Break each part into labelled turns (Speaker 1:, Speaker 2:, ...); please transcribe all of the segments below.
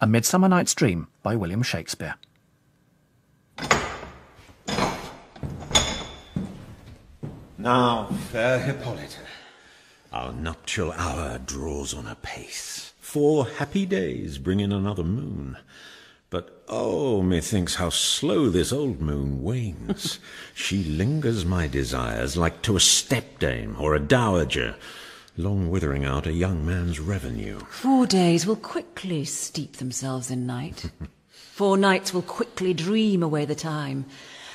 Speaker 1: A Midsummer Night's Dream by William Shakespeare.
Speaker 2: Now, fair Hippolyta, our nuptial hour draws on apace. 4 happy days bring in another moon. But, oh, methinks how slow this old moon wanes. She lingers my desires like to a stepdame or a dowager, long withering out a young man's revenue.
Speaker 3: 4 days will quickly steep themselves in night. 4 nights will quickly dream away the time.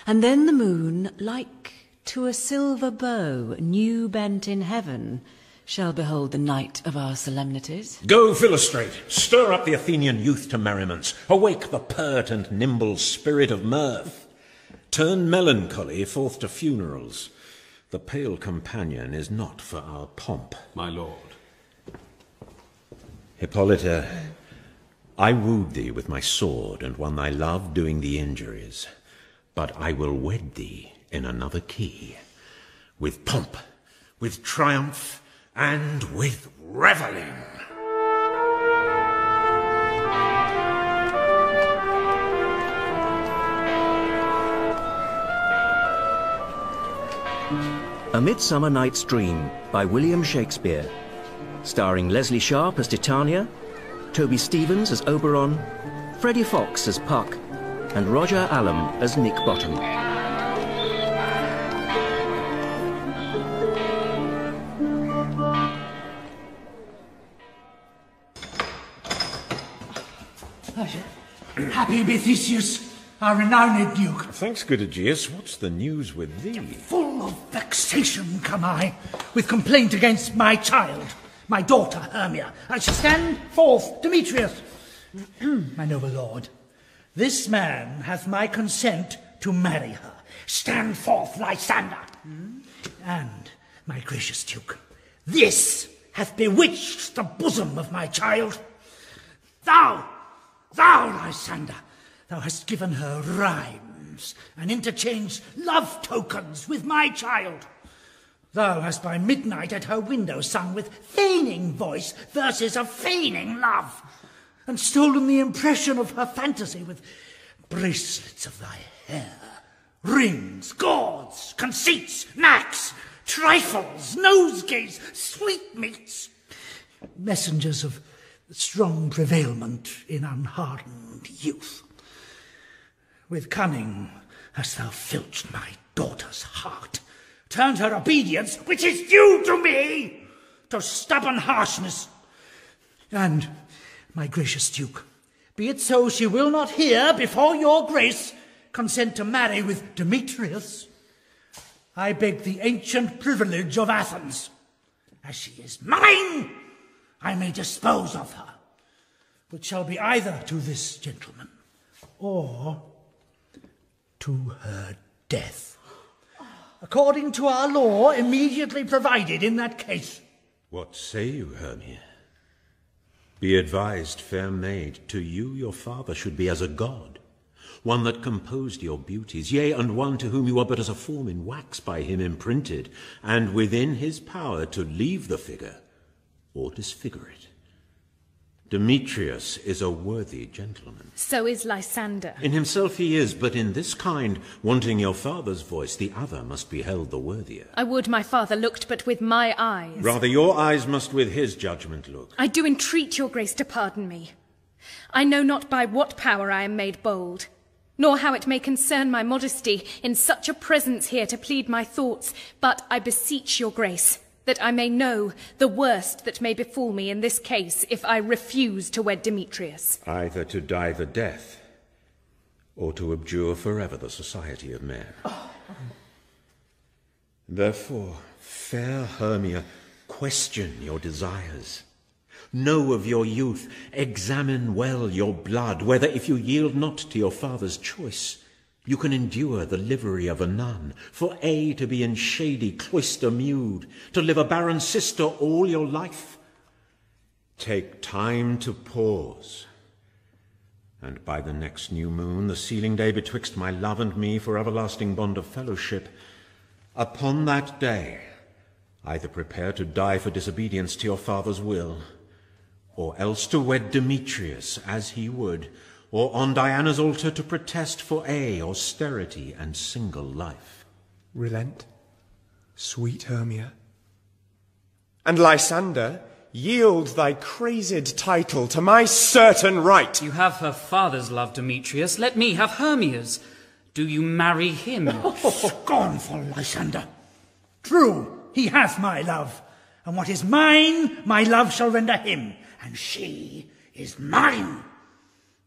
Speaker 3: And then the moon, like to a silver bow new bent in heaven, shall behold the night of our solemnities.
Speaker 2: Go, Philostrate, stir up the Athenian youth to merriments, awake the pert and nimble spirit of mirth. Turn melancholy forth to funerals. The pale companion is not for our pomp.
Speaker 4: My lord.
Speaker 2: Hippolyta, I wooed thee with my sword and won thy love doing thee injuries. But I will wed thee in another key, with pomp, with triumph, and with revelling.
Speaker 5: A Midsummer Night's Dream by William Shakespeare, starring Leslie Sharp as Titania, Toby Stevens as Oberon, Freddie Fox as Puck, and Roger Allam as Nick Bottom.
Speaker 6: Happy be Theseus, our renowned duke.
Speaker 2: Thanks, good Aegeus. What's the news with thee?
Speaker 6: Full of vexation come I, with complaint against my child, my daughter Hermia. I shall stand forth, Demetrius. My noble lord, this man hath my consent to marry her. Stand forth, Lysander. And, my gracious duke, this hath bewitched the bosom of my child. Thou, Lysander, thou hast given her rhymes and interchanged love tokens with my child. Thou hast by midnight at her window sung with feigning voice verses of feigning love, and stolen the impression of her fantasy with bracelets of thy hair, rings, gauds, conceits, knacks, trifles, nosegays, sweetmeats, messengers of strong prevailment in unhardened youth. With cunning hast thou filched my daughter's heart, turned her obedience, which is due to me, to stubborn harshness. And, my gracious duke, be it so she will not hear before your grace consent to marry with Demetrius, I beg the ancient privilege of Athens. As she is mine, I may dispose of her, which shall be either to this gentleman or to her death, according to our law immediately provided in that case.
Speaker 2: What say you, Hermia? Be advised, fair maid, to you your father should be as a god, one that composed your beauties, yea, and one to whom you are but as a form in wax by him imprinted, and within his power to leave the figure or disfigure it. Demetrius is a worthy gentleman.
Speaker 7: So is Lysander.
Speaker 2: In himself he is, but in this kind, wanting your father's voice, the other must be held the worthier.
Speaker 7: I would my father looked but with my eyes.
Speaker 2: Rather your eyes must with his judgment look.
Speaker 7: I do entreat your grace to pardon me. I know not by what power I am made bold, nor how it may concern my modesty in such a presence here to plead my thoughts, but I beseech your grace that I may know the worst that may befall me in this case if I refuse to wed Demetrius.
Speaker 2: Either to die the death, or to abjure forever the society of men. Therefore, fair Hermia, question your desires. Know of your youth, examine well your blood, whether if you yield not to your father's choice, you can endure the livery of a nun, for to be in shady cloister mewed, to live a barren sister all your life. Take time to pause, and by the next new moon, the sealing day betwixt my love and me for everlasting bond of fellowship, upon that day either prepare to die for disobedience to your father's will, or else to wed Demetrius as he would, or on Diana's altar to protest for austerity and single life.
Speaker 4: Relent, sweet Hermia. And Lysander, yield thy crazed title to my certain right.
Speaker 8: You have her father's love, Demetrius. Let me have Hermia's. Do you marry him?
Speaker 6: Scornful Lysander. True, he hath my love, and what is mine, my love shall render him, and she is mine.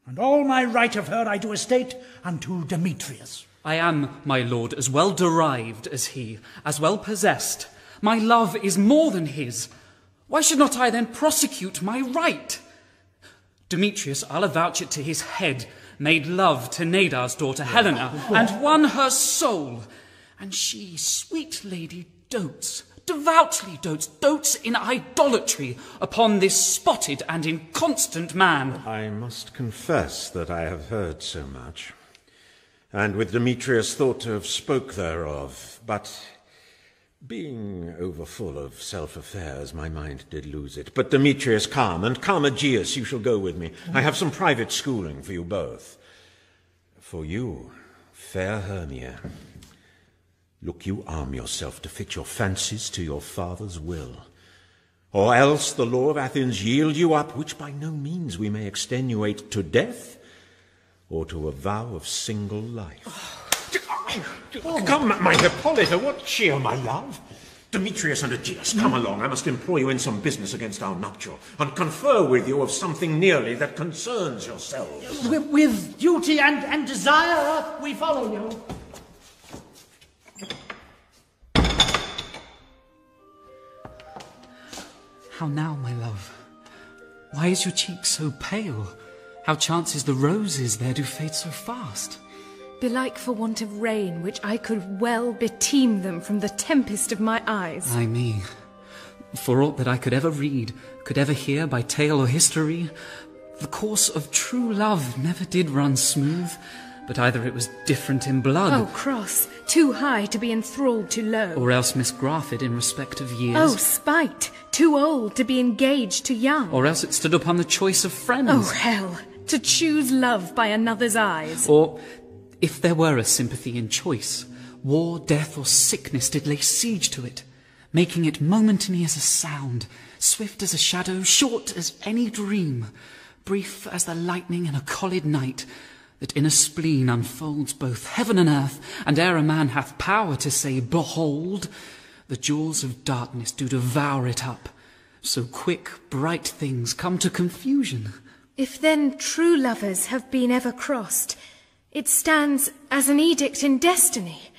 Speaker 6: And all my right of her I do estate unto Demetrius.
Speaker 8: I am, my lord, as well derived as he, as well possessed. My love is more than his. Why should not I then prosecute my right? Demetrius, I'll avouch it to his head, made love to Nadar's daughter Helena, and won her soul. And she, sweet lady, devoutly dotes in idolatry upon this spotted and inconstant man.
Speaker 2: I must confess that I have heard so much, and with Demetrius thought to have spoke thereof, but being overfull of self-affairs, my mind did lose it. But Demetrius, come, and come, Aegeus, you shall go with me. I have some private schooling for you both. For you, fair Hermia, look you arm yourself to fit your fancies to your father's will, or else the law of Athens yield you up, which by no means we may extenuate, to death, or to a vow of single life. Come, my Hippolyta, what cheer, my love? Demetrius and Aegeus, come along. I must employ you in some business against our nuptial, and confer with you of something nearly that concerns yourselves.
Speaker 6: With duty and desire, we follow you.
Speaker 8: How now, my love? Why is your cheek so pale? How chances the roses there do fade so fast?
Speaker 7: Belike for want of rain, which I could well beteem them from the tempest of my eyes.
Speaker 8: Ay me, for aught that I could ever read, could ever hear by tale or history, the course of true love never did run smooth, but either it was different in blood.
Speaker 7: Oh, cross, too high to be enthralled too low.
Speaker 8: Or else misgrafted in respect of years.
Speaker 7: Oh, spite, too old to be engaged too young.
Speaker 8: Or else it stood upon the choice of friends.
Speaker 7: Oh, hell, to choose love by another's eyes.
Speaker 8: Or, if there were a sympathy in choice, war, death, or sickness did lay siege to it, making it momentary as a sound, swift as a shadow, short as any dream, brief as the lightning in a collid night, that in a spleen unfolds both heaven and earth, and ere a man hath power to say, behold, the jaws of darkness do devour it up, so quick, bright things come to confusion.
Speaker 7: If then true lovers have been ever crossed, it stands as an edict in destiny.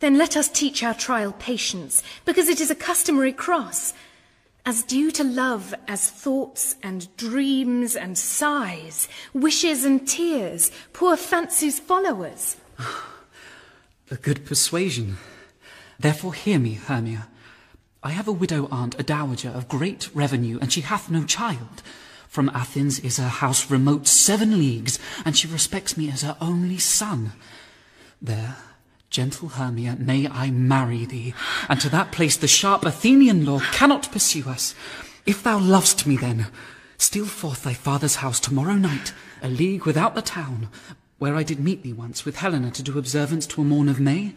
Speaker 7: Then let us teach our trial patience, because it is a customary cross, as due to love as thoughts and dreams and sighs, wishes and tears, poor fancy's followers.
Speaker 8: A good persuasion. Therefore hear me, Hermia. I have a widow aunt, a dowager of great revenue, and she hath no child. From Athens is her house remote 7 leagues, and she respects me as her only son. There, gentle Hermia, may I marry thee, and to that place the sharp Athenian law cannot pursue us. If thou lovest me then, steal forth thy father's house tomorrow night, a league without the town, where I did meet thee once with Helena to do observance to a morn of May.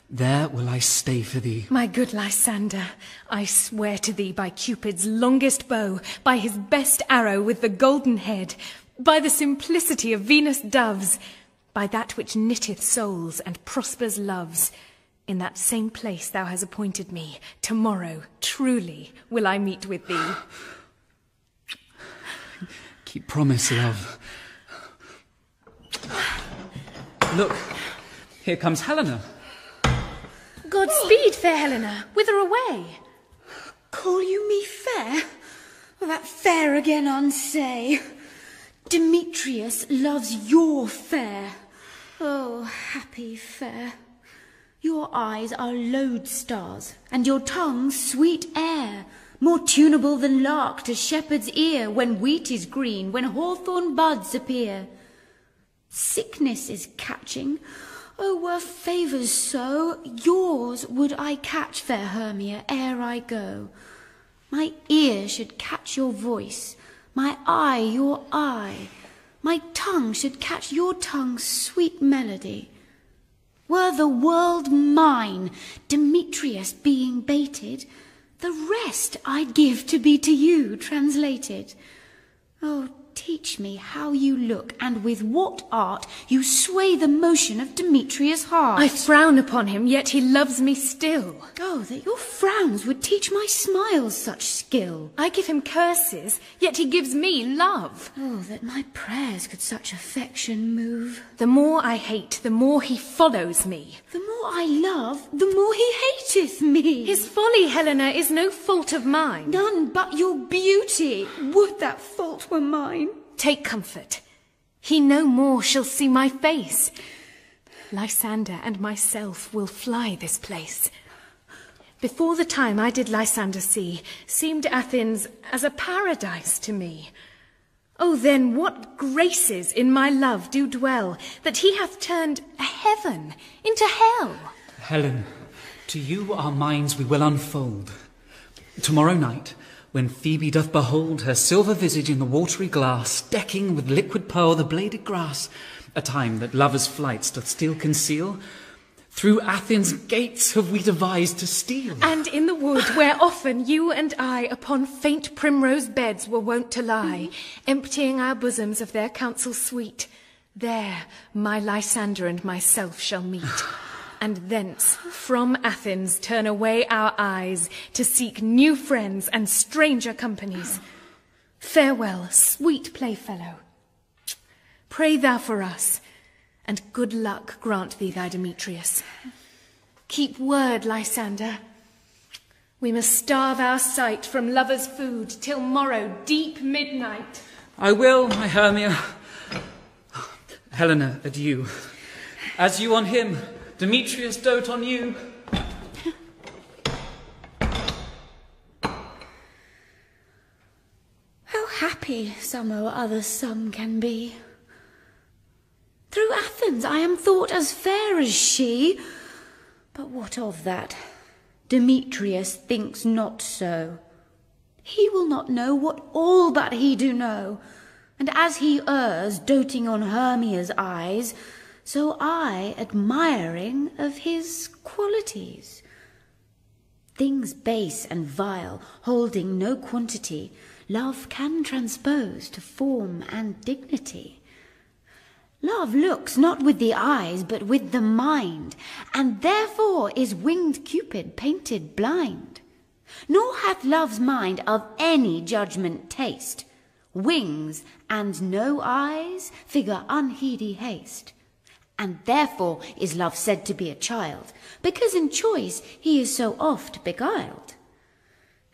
Speaker 8: There will I stay for thee.
Speaker 7: My good Lysander, I swear to thee by Cupid's longest bow, by his best arrow with the golden head, by the simplicity of Venus' doves, by that which knitteth souls and prospers loves, in that same place thou hast appointed me, tomorrow, truly, will I meet with thee.
Speaker 8: Keep promise, love. Look, here comes Helena.
Speaker 7: Godspeed, fair Helena. Whither away?
Speaker 9: Call you me fair? Well, that fair again unsay. Demetrius loves your fair. Oh, happy fair. Your eyes are lodestars, and your tongue sweet air, more tunable than lark to shepherd's ear, when wheat is green, when hawthorn buds appear. Sickness is catching. Oh, were favours so, yours would I catch, fair Hermia, ere I go. My ear should catch your voice, my eye your eye, my tongue should catch your tongue's sweet melody. Were the world mine, Demetrius being baited, the rest I'd give to be to you translated. Oh, teach me how you look, and with what art you sway the motion of Demetrius' heart.
Speaker 7: I frown upon him, yet he loves me still.
Speaker 9: Oh, that your frowns would teach my smiles such skill.
Speaker 7: I give him curses, yet he gives me love.
Speaker 9: Oh, that my prayers could such affection move.
Speaker 7: The more I hate, the more he follows me.
Speaker 9: The more I love, the more he hateth me.
Speaker 7: His folly, Helena, is no fault of mine.
Speaker 9: None but your beauty. Would that fault were mine.
Speaker 7: Take comfort. He no more shall see my face. Lysander and myself will fly this place. Before the time I did Lysander see, seemed Athens as a paradise to me. Oh, then what graces in my love do dwell, that he hath turned a heaven into hell.
Speaker 8: Helen, to you our minds we will unfold. Tomorrow night, when Phoebe doth behold her silver visage in the watery glass, decking with liquid pearl the bladed grass, a time that lovers' flights doth still conceal, through Athens' gates have we devised to steal.
Speaker 7: And in the wood where often you and I upon faint primrose beds were wont to lie, emptying our bosoms of their counsel sweet, there my Lysander and myself shall meet. And thence from Athens turn away our eyes to seek new friends and stranger companies. Farewell, sweet playfellow. Pray thou for us, and good luck grant thee thy Demetrius. Keep word, Lysander. We must starve our sight from lovers' food till morrow deep midnight.
Speaker 8: I will, my Hermia. Helena, adieu. As you on him, Demetrius dote on you.
Speaker 9: How happy some or other some can be. Through Athens I am thought as fair as she. But what of that? Demetrius thinks not so. He will not know what all but he do know. And as he errs, doting on Hermia's eyes, so I, admiring of his qualities. Things base and vile, holding no quantity, love can transpose to form and dignity. Love looks not with the eyes, but with the mind, and therefore is winged Cupid painted blind. Nor hath love's mind of any judgment taste. Wings and no eyes figure unheedy haste. And therefore is love said to be a child, because in choice he is so oft beguiled.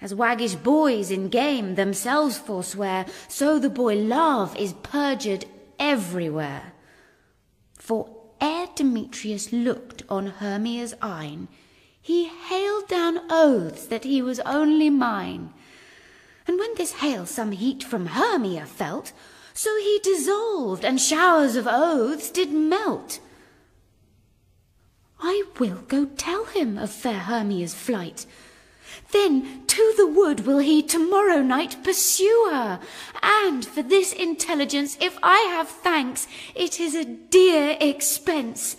Speaker 9: As waggish boys in game themselves forswear, so the boy love is perjured everywhere. For ere Demetrius looked on Hermia's eyne, he hailed down oaths that he was only mine. And when this hail some heat from Hermia felt, so he dissolved, and showers of oaths did melt. I will go tell him of fair Hermia's flight. Then to the wood will he tomorrow night pursue her. And for this intelligence, if I have thanks, it is a dear expense.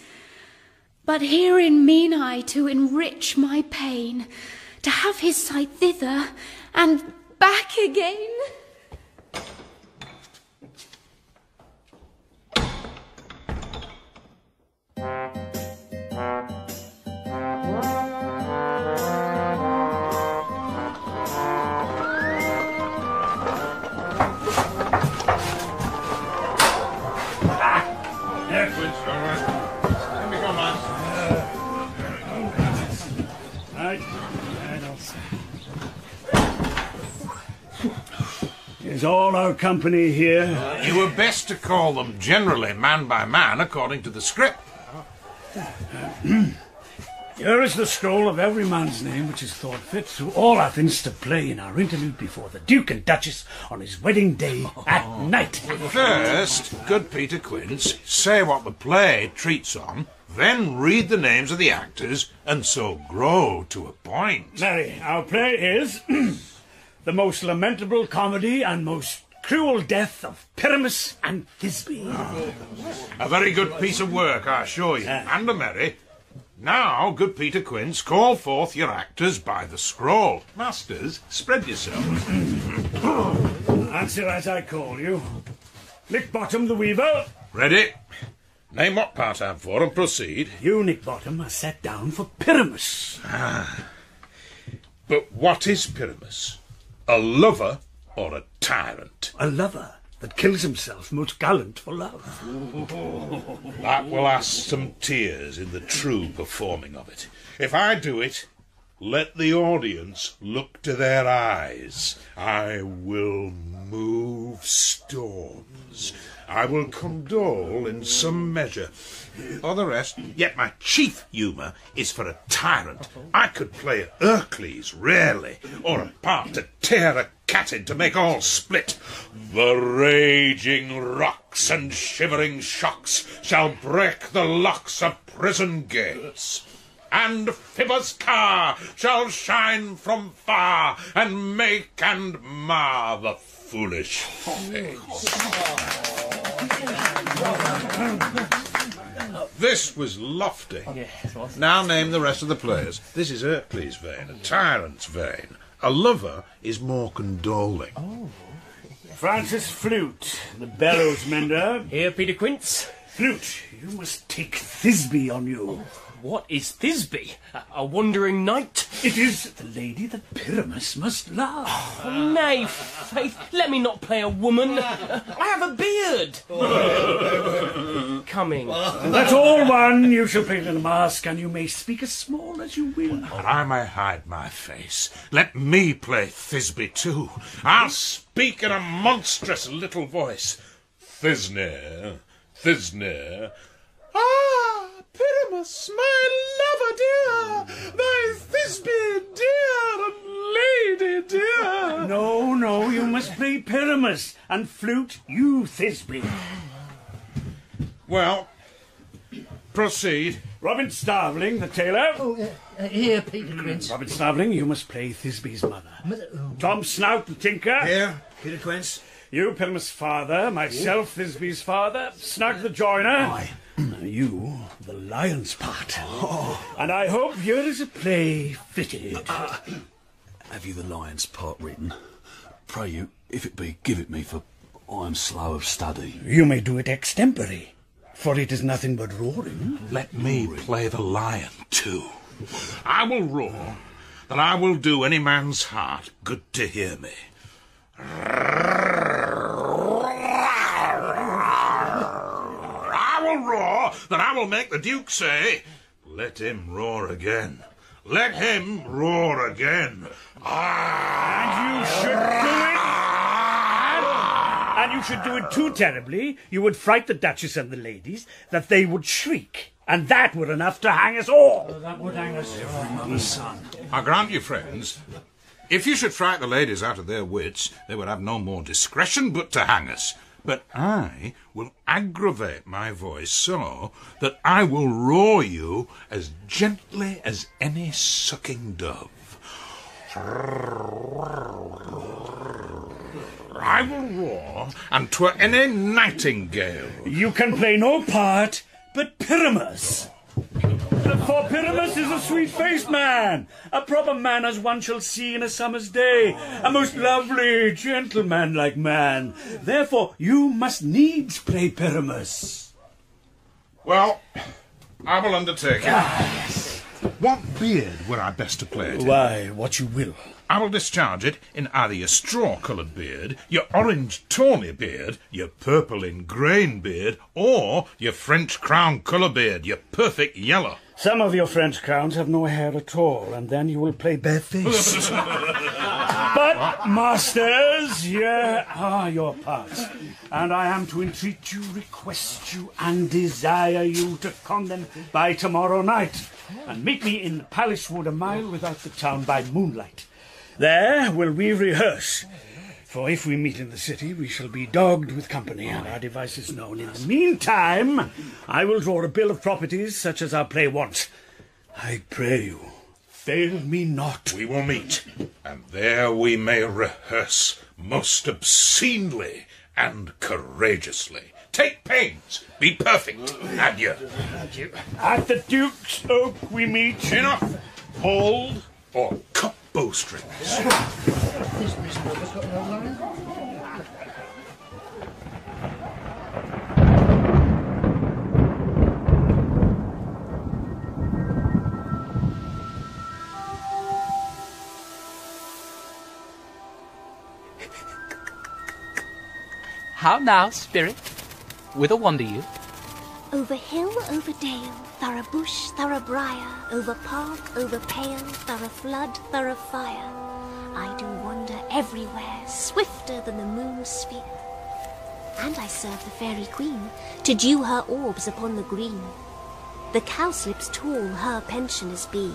Speaker 9: But herein mean I to enrich my pain, to have his sight thither and back again.
Speaker 10: Is all our company here?
Speaker 11: You were best to call them generally man by man according to the script.
Speaker 10: Here is the scroll of every man's name which is thought fit through all Athens to play in our interlude before the Duke and Duchess on his wedding day at night.
Speaker 11: First, good Peter Quince, say what the play treats on, then read the names of the actors, and so grow to a point.
Speaker 10: Mary, our play is the most lamentable comedy and most cruel death of Pyramus and Thisbe.
Speaker 11: A very good piece of work, I assure you, and a merry. Now, good Peter Quince, call forth your actors by the scroll. Masters, spread yourselves.
Speaker 10: Answer as I call you. Nickbottom the Weaver.
Speaker 11: Ready? Name what part I'm for and proceed.
Speaker 10: You, Nickbottom, are set down for Pyramus.
Speaker 11: But what is Pyramus? A lover or a tyrant?
Speaker 10: A lover that kills himself most gallant for love.
Speaker 11: That will ask some tears in the true performing of it. If I do it, let the audience look to their eyes. I will move storms. I will condole in some measure. For the rest, yet my chief humour is for a tyrant. I could play Hercules rarely, or a part to tear a cat in to make all split. The raging rocks and shivering shocks shall break the locks of prison gates. And Phoebus' car shall shine from far and make and mar the foolish face. This was lofty. Now name the rest of the players. This is Hercules' vein, a tyrant's vein. A lover is more condoling.
Speaker 10: Francis Flute, the bellows mender.
Speaker 12: Here, Peter Quince.
Speaker 10: Flute, you must take Thisbe on you.
Speaker 12: What is Thisbe? A wandering knight?
Speaker 10: It is the lady that Pyramus must love.
Speaker 12: Nay, faith, let me not play a woman. I have a beard. Coming.
Speaker 10: That's all one. You shall play the mask, and you may speak as small as you will.
Speaker 11: But I may hide my face. Let me play Thisbe too. I'll speak in a monstrous little voice. Thisne, Thisne. Ah, Pyramus, my lover dear, thy Thisbe dear and lady dear.
Speaker 10: No, you must play Pyramus, and Flute, you Thisbe.
Speaker 11: Well, proceed.
Speaker 10: Robin Starveling, the tailor.
Speaker 6: Here, Peter Quince.
Speaker 10: Robin Starveling, you must play Thisbe's mother. Tom Snout, the tinker.
Speaker 13: Here, Peter Quince.
Speaker 10: You, Pyramus' father. Myself, Thisbe's father. Snug, the joiner.
Speaker 13: Aye.
Speaker 10: You, the lion's part. And I hope here is a play fitted.
Speaker 13: Have you the lion's part written? Pray you, if it be, give it me, for I am slow of study.
Speaker 10: You may do it extempore, for it is nothing but roaring.
Speaker 11: Let me play the lion too. I will roar, that I will do any man's heart good to hear me. I will roar, that I will make the Duke say, let him roar again. Let him roar again.
Speaker 10: And you should do it. And you should do it too terribly. You would fright the Duchess and the ladies, that they would shriek. And that were enough to hang us all.
Speaker 6: That would hang us.
Speaker 13: Every mother's son.
Speaker 11: I grant you, friends, if you should fright the ladies out of their wits, they would have no more discretion but to hang us. But I will aggravate my voice so that I will roar you as gently as any sucking dove. I will roar, and 'twere any nightingale.
Speaker 10: You can play no part but Pyramus. For Pyramus is a sweet-faced man, a proper man as one shall see in a summer's day, a most lovely, gentleman-like man. Therefore, you must needs play Pyramus.
Speaker 11: Well, I will undertake it. What beard were I best to play it in?
Speaker 10: Why, what you will.
Speaker 11: I will discharge it in either your straw-coloured beard, your orange tawny beard, your purple ingrain beard, or your French crown colour beard, your perfect yellow.
Speaker 10: Some of your French crowns have no hair at all, and then you will play barefaced. But, masters, here are your parts, and I am to entreat you, request you, and desire you to come them by tomorrow night, and meet me in the palace wood a mile without the town by moonlight. There will we rehearse, for if we meet in the city, we shall be dogged with company, and our devices known. In the meantime, I will draw a bill of properties such as our play wants. I pray you, fail me not.
Speaker 11: We will meet, and there we may rehearse most obscenely and courageously. Take pains, be perfect. Adieu.
Speaker 10: At the Duke's Oak we meet.
Speaker 11: Enough. Hold or cut bowstrings.
Speaker 8: How now, spirit? Whither wander you?
Speaker 14: Over hill, over dale, thorough bush, thorough briar, over park, over pale, thorough flood, thorough fire. I do wander everywhere, swifter than the moon's sphere. And I serve the fairy queen, to dew her orbs upon the green. The cowslips tall her pensioners be,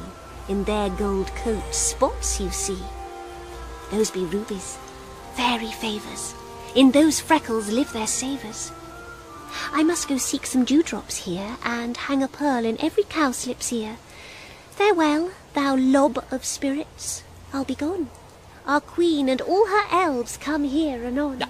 Speaker 14: in their gold coats spots you see. Those be rubies, fairy favours, in those freckles live their savours. I must go seek some dewdrops here, and hang a pearl in every cowslip's ear. Farewell, thou lob of spirits, I'll be gone. Our queen and all her elves come here anon.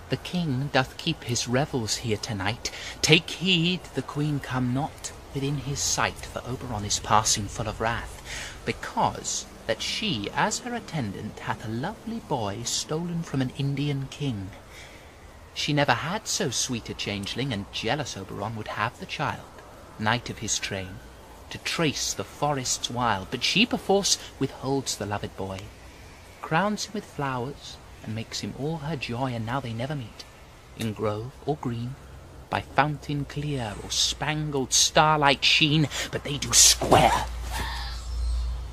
Speaker 8: The king doth keep his revels here tonight. Take heed the queen come not within his sight, for Oberon is passing full of wrath, because that she, as her attendant, hath a lovely boy stolen from an Indian king. She never had so sweet a changeling, and jealous Oberon would have the child, knight of his train, to trace the forests wild, but she perforce withholds the loved boy, crowns him with flowers, and makes him all her joy, and now they never meet, in grove or green, by fountain clear or spangled starlight sheen, but they do square,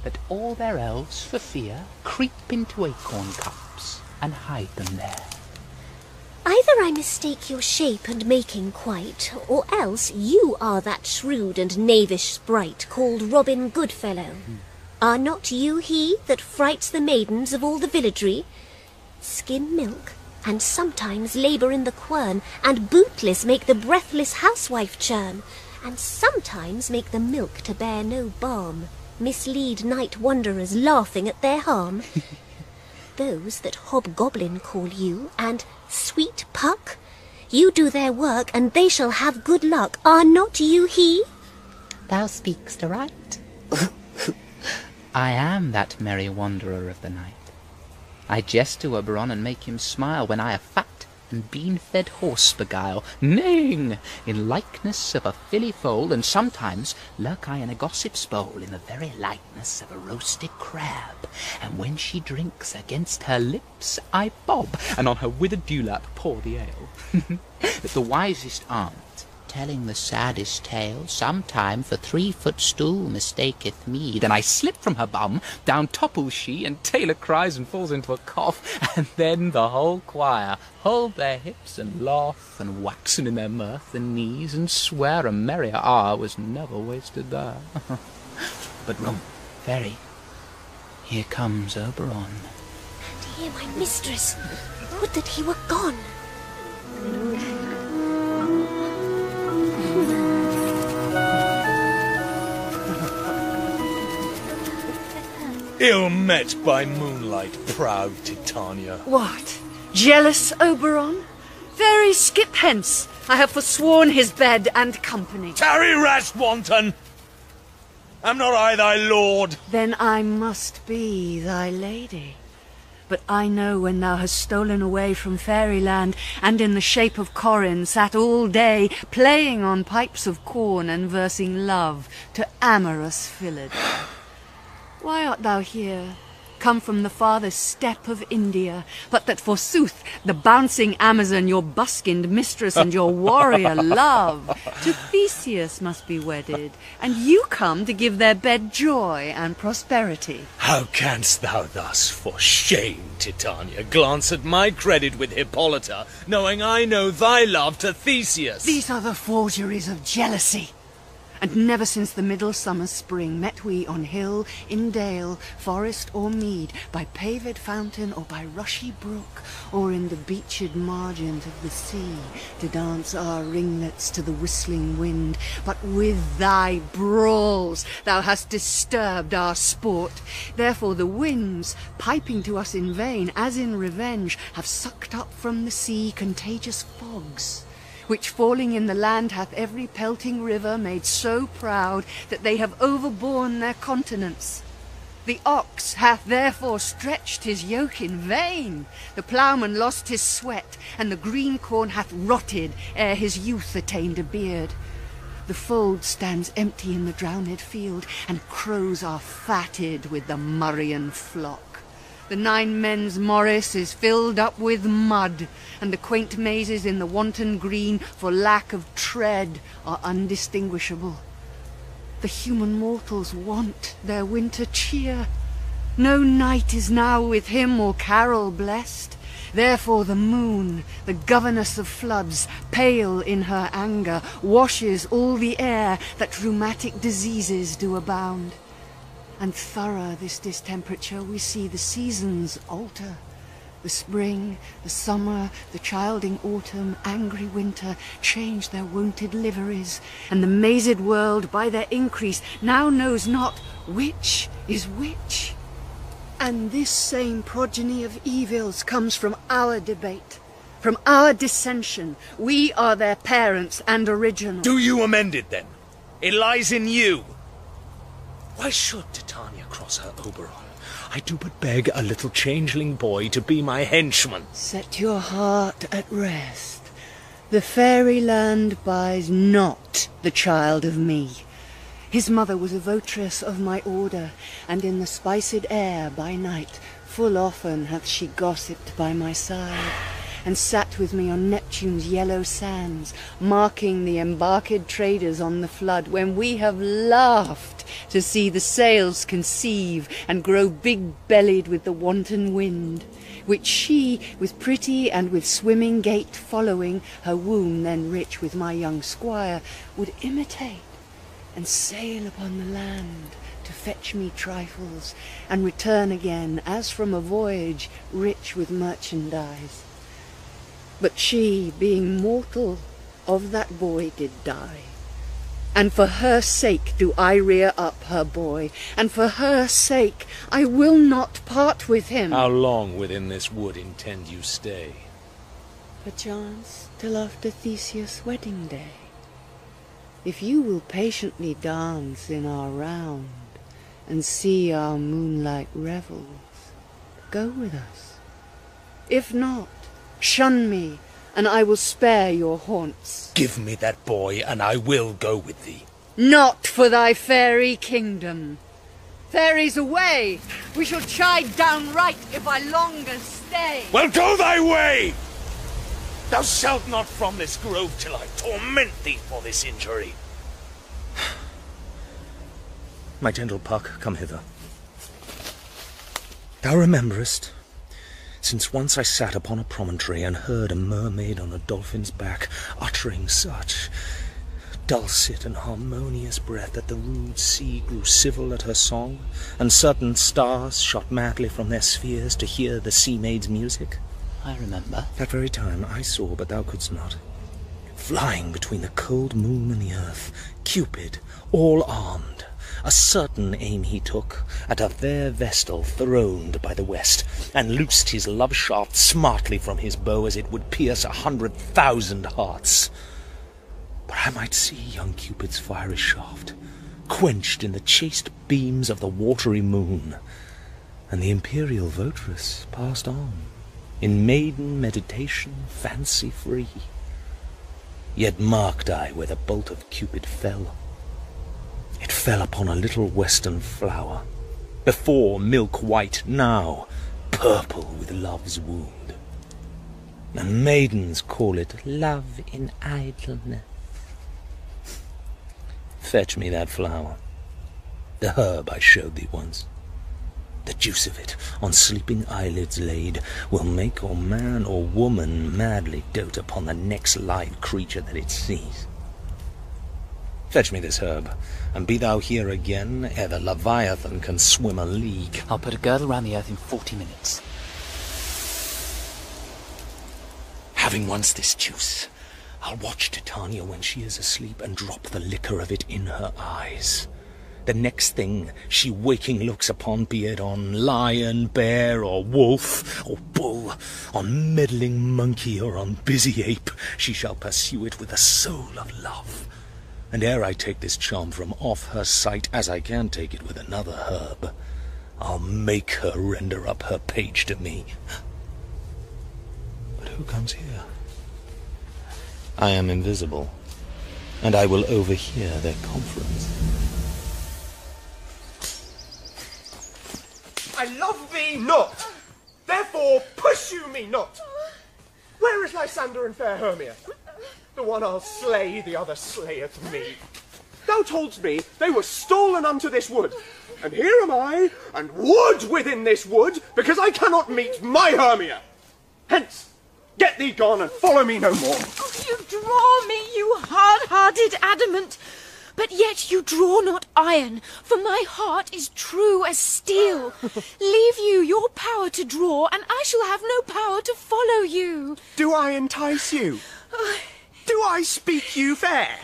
Speaker 8: that all their elves for fear creep into acorn cups and hide them there.
Speaker 14: Either I mistake your shape and making quite, or else you are that shrewd and knavish sprite called Robin Goodfellow. Are not you he that frights the maidens of all the villagery? Skim milk, and sometimes labour in the quern, and bootless make the breathless housewife churn, and sometimes make the milk to bear no balm, mislead night wanderers laughing at their harm. Those that hobgoblin call you, and sweet Puck, you do their work, and they shall have good luck. Are not you he?
Speaker 15: Thou speak'st aright.
Speaker 8: I am that merry wanderer of the night. I jest to Oberon and make him smile, when I a fat and bean-fed horse beguile, neighing in likeness of a filly foal, and sometimes lurk I in a gossip's bowl, in the very likeness of a roasted crab, and when she drinks against her lips I bob, and on her withered dewlap pour the ale. But the wisest aunt, telling the saddest tale, sometime for 3-foot stool mistaketh me. Then I slip from her bum, down topples she, and Taylor cries and falls into a cough, and then the whole choir hold their hips and laugh, and waxen in their mirth and knees, and swear a merrier hour was never wasted there. But rum, fairy, here comes Oberon.
Speaker 14: And here my mistress, would that he were gone.
Speaker 16: Ill met by moonlight, proud Titania.
Speaker 17: What? Jealous Oberon? Fairy, skip hence. I have forsworn his bed and company.
Speaker 16: Tarry, rash wanton! Am not I thy lord?
Speaker 17: Then I must be thy lady. But I know when thou hast stolen away from fairyland, and in the shape of Corin sat all day, playing on pipes of corn and versing love to amorous Philid. Why art thou here, come from the farthest steppe of India, but that forsooth the bouncing Amazon, your buskined mistress and your warrior love, to Theseus must be wedded, and you come to give their bed joy and prosperity?
Speaker 16: How canst thou thus, for shame, Titania, glance at my credit with Hippolyta, knowing I know thy love to Theseus?
Speaker 17: These are the forgeries of jealousy. And never since the middle summer's spring met we on hill, in dale, forest or mead, by paved fountain or by rushy brook, or in the beached margins of the sea, to dance our ringlets to the whistling wind. But with thy brawls thou hast disturbed our sport. Therefore the winds, piping to us in vain, as in revenge, have sucked up from the sea contagious fogs, which falling in the land hath every pelting river made so proud that they have overborne their continents. The ox hath therefore stretched his yoke in vain, the ploughman lost his sweat, and the green corn hath rotted ere his youth attained a beard. The fold stands empty in the drowned field, and crows are fatted with the murrian flock. The 9 men's morris is filled up with mud, and the quaint mazes in the wanton green, for lack of tread, are undistinguishable. The human mortals want their winter cheer. No night is now with hymn or carol blessed. Therefore the moon, the governess of floods, pale in her anger, washes all the air that rheumatic diseases do abound. And thorough this distemperature, we see the seasons alter. The spring, the summer, the childing autumn, angry winter, change their wonted liveries, and the mazed world by their increase now knows not which is which. And this same progeny of evils comes from our debate, from our dissension. We are their parents and original.
Speaker 16: Do you amend it then? It lies in you. Why should Titania cross her Oberon? I do but beg a little changeling boy to be my henchman.
Speaker 17: Set your heart at rest. The fairy land buys not the child of me. His mother was a votress of my order, and in the spiced air by night full often hath she gossiped by my side, and sat with me on Neptune's yellow sands, marking the embarked traders on the flood, when we have laughed to see the sails conceive and grow big-bellied with the wanton wind, which she, with pretty and with swimming gait following, her womb then rich with my young squire, would imitate, and sail upon the land to fetch me trifles, and return again, as from a voyage, rich with merchandise. But she, being mortal, of that boy did die. And for her sake do I rear up her boy, and for her sake I will not part with him.
Speaker 16: How long within this wood intend you stay?
Speaker 17: Perchance till after Theseus' wedding day. If you will patiently dance in our round, and see our moonlight revels, go with us. If not, shun me, and I will spare your haunts.
Speaker 16: Give me that boy, and I will go with thee.
Speaker 17: Not for thy fairy kingdom. Fairies away! We shall chide downright if I longer stay.
Speaker 16: Well, go thy way! Thou shalt not from this grove till I torment thee for this injury.
Speaker 5: My gentle Puck, come hither. Thou rememberest, since once I sat upon a promontory and heard a mermaid on a dolphin's back uttering such dulcet and harmonious breath that the rude sea grew civil at her song, and certain stars shot madly from their spheres to hear the sea-maid's music.
Speaker 1: I remember.
Speaker 5: That very time I saw, but thou couldst not, flying between the cold moon and the earth, Cupid, all armed. A certain aim he took at a fair vestal throned by the west, and loosed his love shaft smartly from his bow as it would pierce 100,000 hearts. But I might see young Cupid's fiery shaft quenched in the chaste beams of the watery moon, and the imperial votress passed on, in maiden meditation fancy-free. Yet marked I where the bolt of Cupid fell. It fell upon a little western flower, before milk-white, now purple with love's wound. And maidens call it love in idleness. Fetch me that flower, the herb I showed thee once. The juice of it, on sleeping eyelids laid, will make or man or woman madly dote upon the next live creature that it sees.
Speaker 16: Fetch me this herb, and be thou here again ere the Leviathan can swim a league.
Speaker 8: I'll put a girdle round the earth in 40 minutes.
Speaker 16: Having once this juice, I'll watch Titania when she is asleep and drop the liquor of it in her eyes. The next thing she waking looks upon, be it on lion, bear, or wolf, or bull, on meddling monkey, or on busy ape, she shall pursue it with the soul of love. And ere I take this charm from off her sight, as I can take it with another herb, I'll make her render up her page to me. But who comes here? I am invisible, and I will overhear their conference.
Speaker 4: I love thee not, therefore pursue me not. Where is Lysander and fair Hermia? The one I'll slay, the other slayeth me. Thou toldst me they were stolen unto this wood, and here am I, and wood within this wood, because I cannot meet my Hermia. Hence, get thee gone and follow me no more.
Speaker 9: Oh, you draw me, you hard-hearted adamant. But yet you draw not iron, for my heart is true as steel. Leave you your power to draw, and I shall have no power to follow you.
Speaker 4: Do I entice you? Do I speak you fair?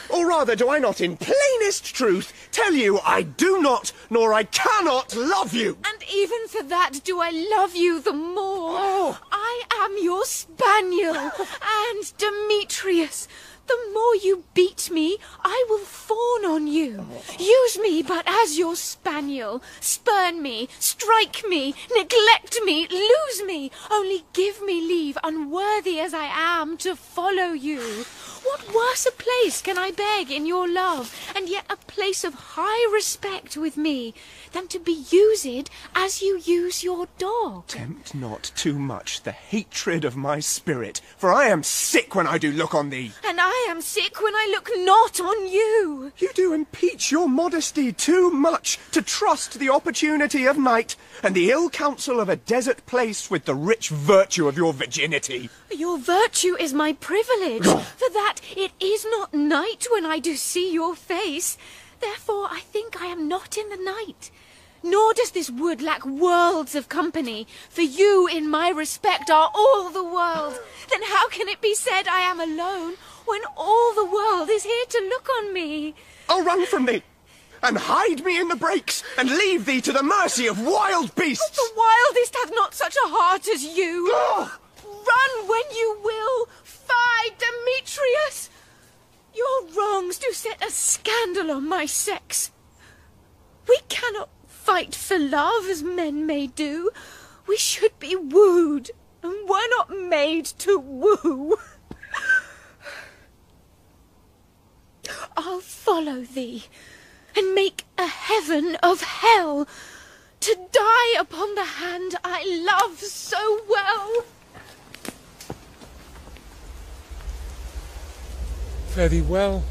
Speaker 4: Or rather, do I not in plainest truth tell you I do not, nor I cannot love you?
Speaker 9: And even for that do I love you the more. Oh. I am your spaniel, and Demetrius. The more you beat me, I will fawn on you. Use me but as your spaniel. Spurn me, strike me, neglect me, lose me. Only give me leave, unworthy as I am, to follow you. What worse a place can I beg in your love, and yet a place of high respect with me, than to be used as you use your dog?
Speaker 4: Tempt not too much the hatred of my spirit, for I am sick when I do look on thee.
Speaker 9: And I am sick when I look not on you.
Speaker 4: You do impeach your modesty too much to trust the opportunity of night and the ill counsel of a desert place with the rich virtue of your virginity.
Speaker 9: Your virtue is my privilege, for that it is not night when I do see your face. Therefore I think I am not in the night. Nor does this wood lack worlds of company, for you in my respect are all the world. Then how can it be said I am alone, when all the world is here to look on me?
Speaker 4: I'll run from thee, and hide me in the brakes, and leave thee to the mercy of wild beasts.
Speaker 9: But the wildest hath not such a heart as you. Run when you will. Fie, Demetrius! Your wrongs do set a scandal on my sex. We cannot fight for love as men may do. We should be wooed, and were not made to woo. I'll follow thee, and make a heaven of hell, to die upon the hand I love so well.
Speaker 16: Fare thee well,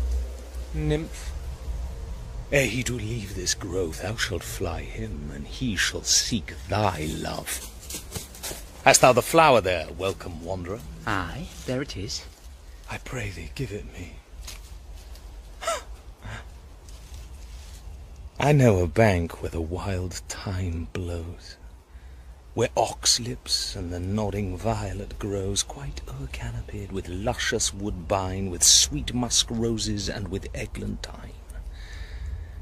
Speaker 16: nymph. Ere he do leave this grove, thou shalt fly him, and he shall seek thy love. Hast thou the flower there, welcome wanderer?
Speaker 8: Aye, there it is.
Speaker 16: I pray thee, give it me. I know a bank where the wild thyme blows, where ox lips and the nodding violet grows, quite o'ercanopied with luscious woodbine, with sweet musk roses, and with eglantine.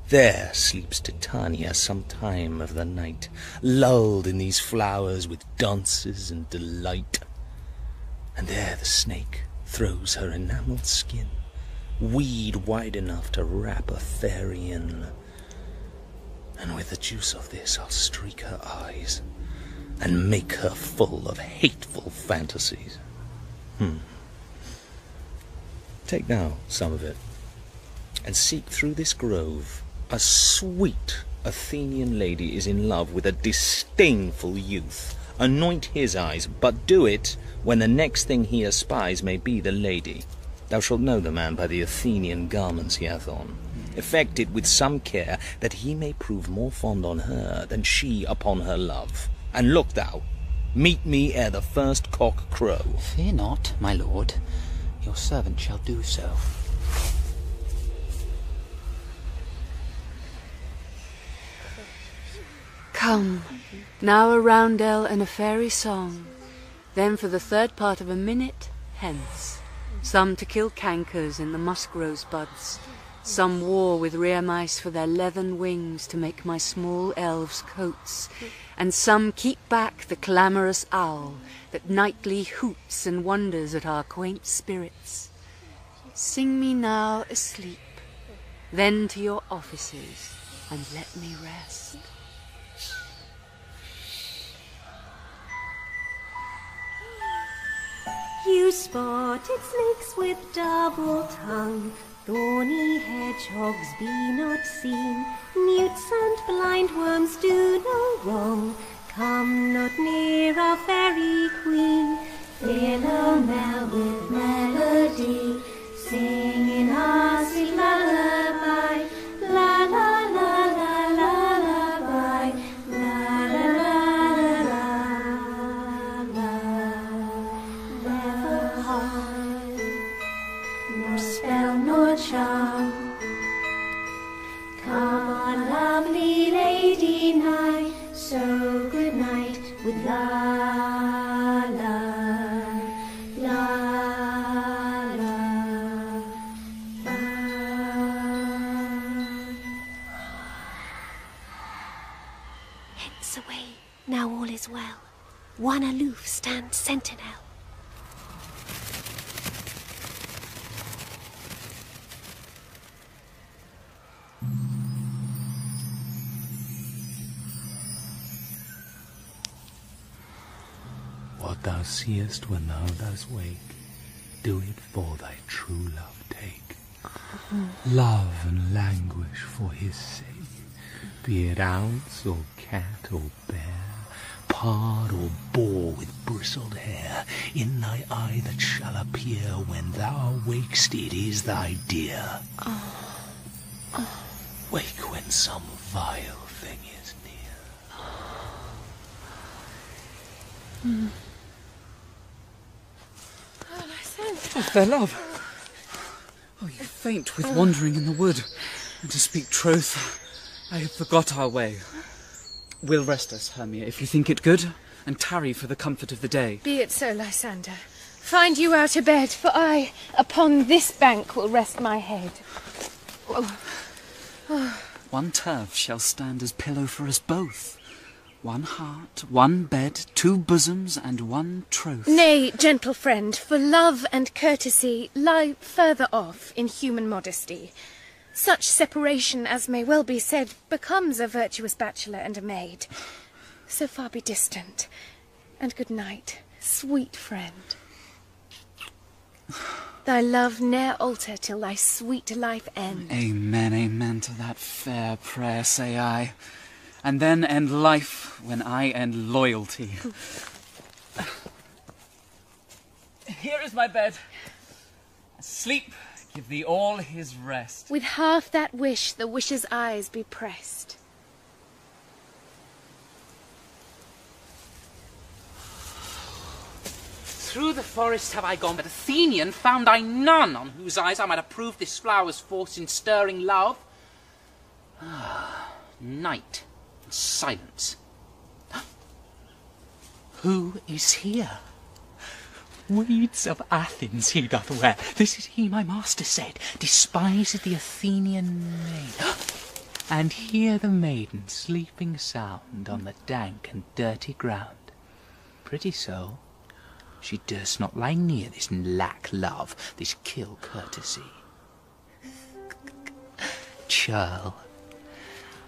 Speaker 16: There sleeps Titania some time of the night, lulled in these flowers with dances and delight. And there the snake throws her enamelled skin, weed wide enough to wrap a fairy in. And with the juice of this I'll streak her eyes, and make her full of hateful fantasies. Take now some of it, and seek through this grove. A sweet Athenian lady is in love with a disdainful youth. Anoint his eyes, but do it when the next thing he espies may be the lady. Thou shalt know the man by the Athenian garments he hath on. Effect it with some care, that he may prove more fond on her than she upon her love. And look thou, meet me ere the first cock crow.
Speaker 8: Fear not, my lord. Your servant shall do so.
Speaker 17: Come, now a roundel and a fairy song. Then for the third part of a minute, hence. Some to kill cankers in the musk rose buds. Some war with rear mice for their leathern wings to make my small elves coats. And some keep back the clamorous owl that nightly hoots and wonders at our quaint spirits. Sing me now asleep, then to your offices, and let me rest.
Speaker 14: You spotted snakes with double tongue, thorny hedgehogs be not seen, newts and blind worms do no wrong, come not near our fairy queen. Philomel with melody, singing our sweet lullaby, la la la la lullaby, la la la la la. Never harm, nor spell nor charm. Come on, lovely lady night, so good night with la la. Now all is well. One aloof stands sentinel.
Speaker 16: What thou seest when thou dost wake, do it for thy true love take. Love and languish for his sake, be it ounce or cat or bear, pard or boar with bristled hair, in thy eye that shall appear when thou wakest, it is thy dear. Wake when some vile thing is near.
Speaker 8: Oh, fair love. Oh, you faint with wandering in the wood, and to speak truth, I have forgot our way. We'll rest us, Hermia, if you think it good, and tarry for the comfort of the day.
Speaker 7: Be it so, Lysander. Find you out a bed, for I, upon this bank, will rest my head.
Speaker 8: One turf shall stand as pillow for us both. One heart, one bed, two bosoms, and one troth.
Speaker 7: Nay, gentle friend, for love and courtesy lie further off in human modesty. Such separation, as may well be said, becomes a virtuous bachelor and a maid. So far be distant, and good night, sweet friend. Thy love ne'er alter till thy sweet life end.
Speaker 8: Amen, amen to that fair prayer, say I. And then end life when I end loyalty. Here is my bed. Sleep, give thee all his rest.
Speaker 7: With half that wish the wisher's eyes be pressed.
Speaker 8: Through the forest have I gone, but Athenian found I none on whose eyes I might approve this flower's force in stirring love. Night and silence. Who is here? Weeds of Athens he doth wear. This is he, my master said, despised the Athenian maid. And hear the maiden sleeping sound on the dank and dirty ground. Pretty soul, she durst not lie near this lack love, this kill courtesy. Churl,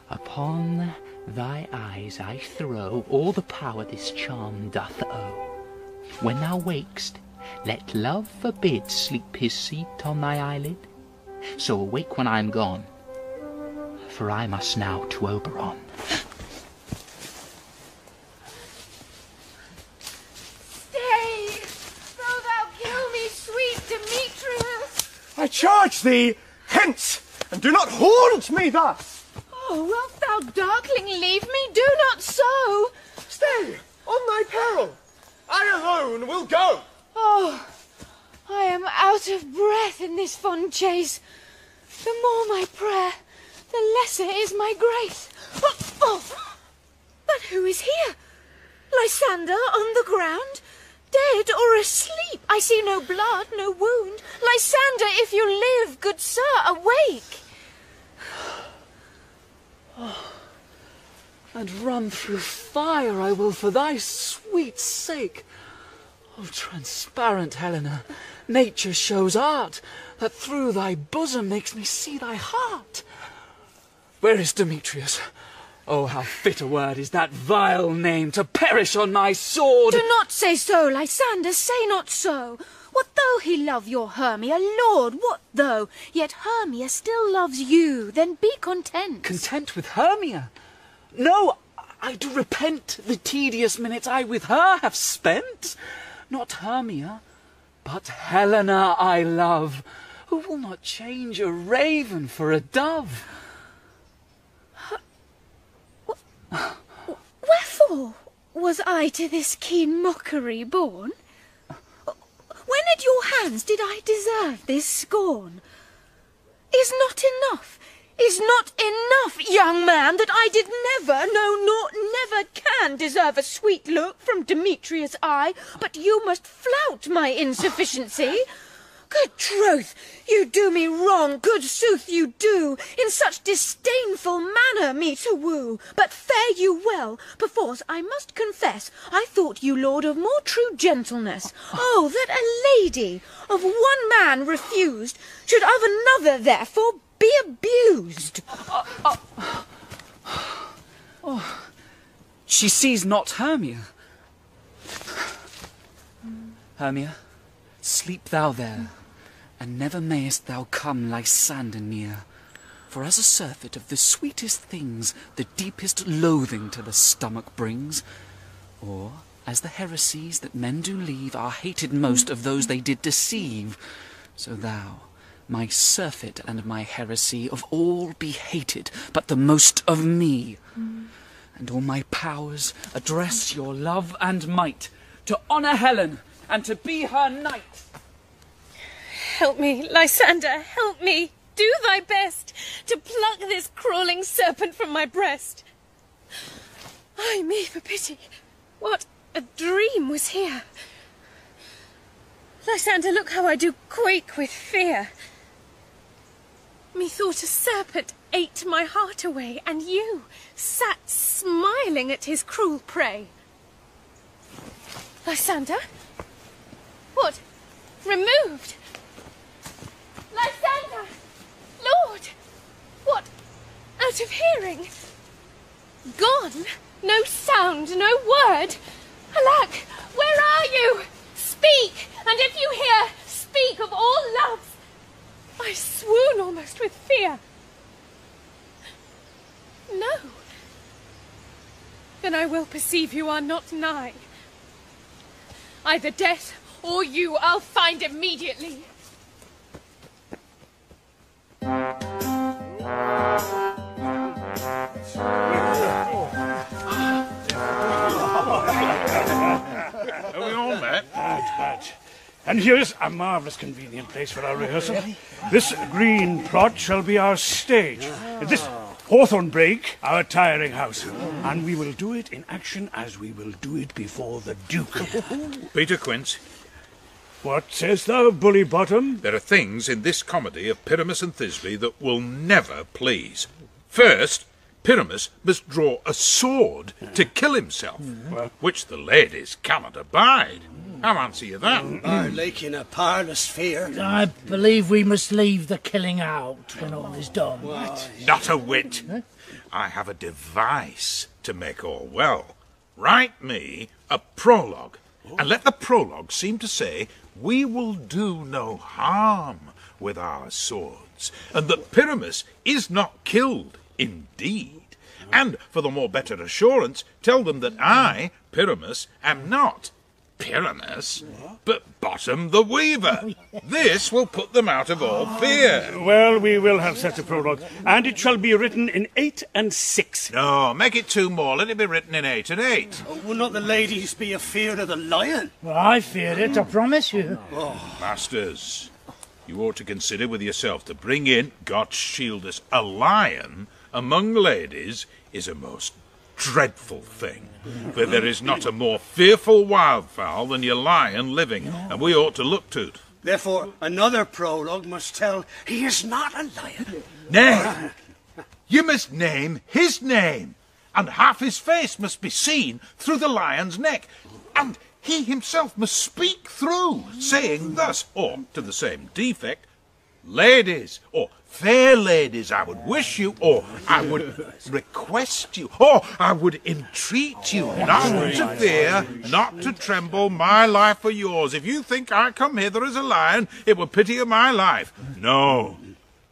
Speaker 8: upon thy eyes I throw all the power this charm doth owe. When thou wakest, let love forbid sleep his seat on thy eyelid. So awake when I am gone, for I must now to Oberon.
Speaker 9: Stay, though thou kill me, sweet Demetrius.
Speaker 4: I charge thee, hence, and do not haunt me thus.
Speaker 9: Oh, wilt thou, darkling, leave me? Do not so.
Speaker 4: Stay, on thy peril. I alone will go.
Speaker 9: Oh, I am out of breath in this fond chase. The more my prayer, the lesser is my grace. But who is here? Lysander on the ground? Dead or asleep? I see no blood, no wound. Lysander, if you live, good sir, awake.
Speaker 8: And run through fire I will for thy sweet sake. O transparent Helena, nature shows art, that through thy bosom makes me see thy heart. Where is Demetrius? Oh, how fit a word is that vile name to perish on my sword!
Speaker 9: Do not say so, Lysander, say not so. What though he love your Hermia, Lord, what though? Yet Hermia still loves you, then be content.
Speaker 8: Content with Hermia? No, I do repent the tedious minutes I with her have spent. Not Hermia, but Helena I love, who will not change a raven for a dove.
Speaker 9: Wherefore was I to this keen mockery born? When at your hands did I deserve this scorn? Is not enough, young man, that I did never, no, nor never can deserve a sweet look from Demetrius' eye, but you must flout my insufficiency? Good troth, you do me wrong, good sooth you do, in such disdainful manner me to woo. But fare you well, perforce I must confess, I thought you lord of more true gentleness. Oh, that a lady, of one man refused, should of another therefore be abused.
Speaker 8: She sees not Hermia. Hermia, sleep thou there, and never mayest thou come Lysander near. For as a surfeit of the sweetest things the deepest loathing to the stomach brings, or as the heresies that men do leave are hated most of those they did deceive, so thou, my surfeit and my heresy, of all be hated, but the most of me. And all my powers address your love and might, to honour Helen, and to be her knight.
Speaker 7: Help me, Lysander, help me. Do thy best to pluck this crawling serpent from my breast. Ay me, for pity, what a dream was here. Lysander, look how I do quake with fear. Methought a serpent ate my heart away, and you sat smiling at his cruel prey. Lysander? What? Removed? Lysander! Lord! What? Out of hearing? Gone? No sound, no word? Alack, where are you? Speak, and if you hear, speak of all loves. I swoon almost with fear. No. Then I will perceive you are not nigh. Either death or you I'll find immediately.
Speaker 11: Are we all met?
Speaker 10: Bad. And here's a marvellous convenient place for our rehearsal. This green plot shall be our stage. This hawthorn brake, our tiring house. And we will do it in action as we will do it before the Duke.
Speaker 11: Peter Quince.
Speaker 10: What sayest thou, Bully Bottom?
Speaker 11: There are things in this comedy of Pyramus and Thisbe that will never please. First, Pyramus must draw a sword to kill himself, which the ladies cannot abide. How answer you that?
Speaker 18: Our lake in a parlous fear.
Speaker 6: I believe we must leave the killing out when all is done.
Speaker 18: What?
Speaker 11: Not a whit. I have a device to make all well. Write me a prologue, and let the prologue seem to say we will do no harm with our swords, and that Pyramus is not killed indeed. And for the more better assurance, tell them that I, Pyramus, am not Pyramus, but Bottom the Weaver. This will put them out of all fear.
Speaker 10: Well, we will have such a prologue, and it shall be written in 8 and 6.
Speaker 11: No, make it 2 more. Let it be written in 8 and 8.
Speaker 18: Oh, will not the ladies be afeard of the lion?
Speaker 6: Well, I fear it, I promise you.
Speaker 11: Masters, you ought to consider with yourself to bring in, God shield us, a lion among ladies is a most dreadful thing. For there is not a more fearful wildfowl than your lion living, and we ought to look to't.
Speaker 18: Therefore, another prologue must tell he is not a lion.
Speaker 11: Nay, you must name his name, and half his face must be seen through the lion's neck, and he himself must speak through, saying thus, or to the same defect, ladies, or fair ladies, I would wish you, or I would request you, or I would entreat you not to fear, not to tremble, my life for yours. If you think I come hither as a lion, it were pity of my life. No,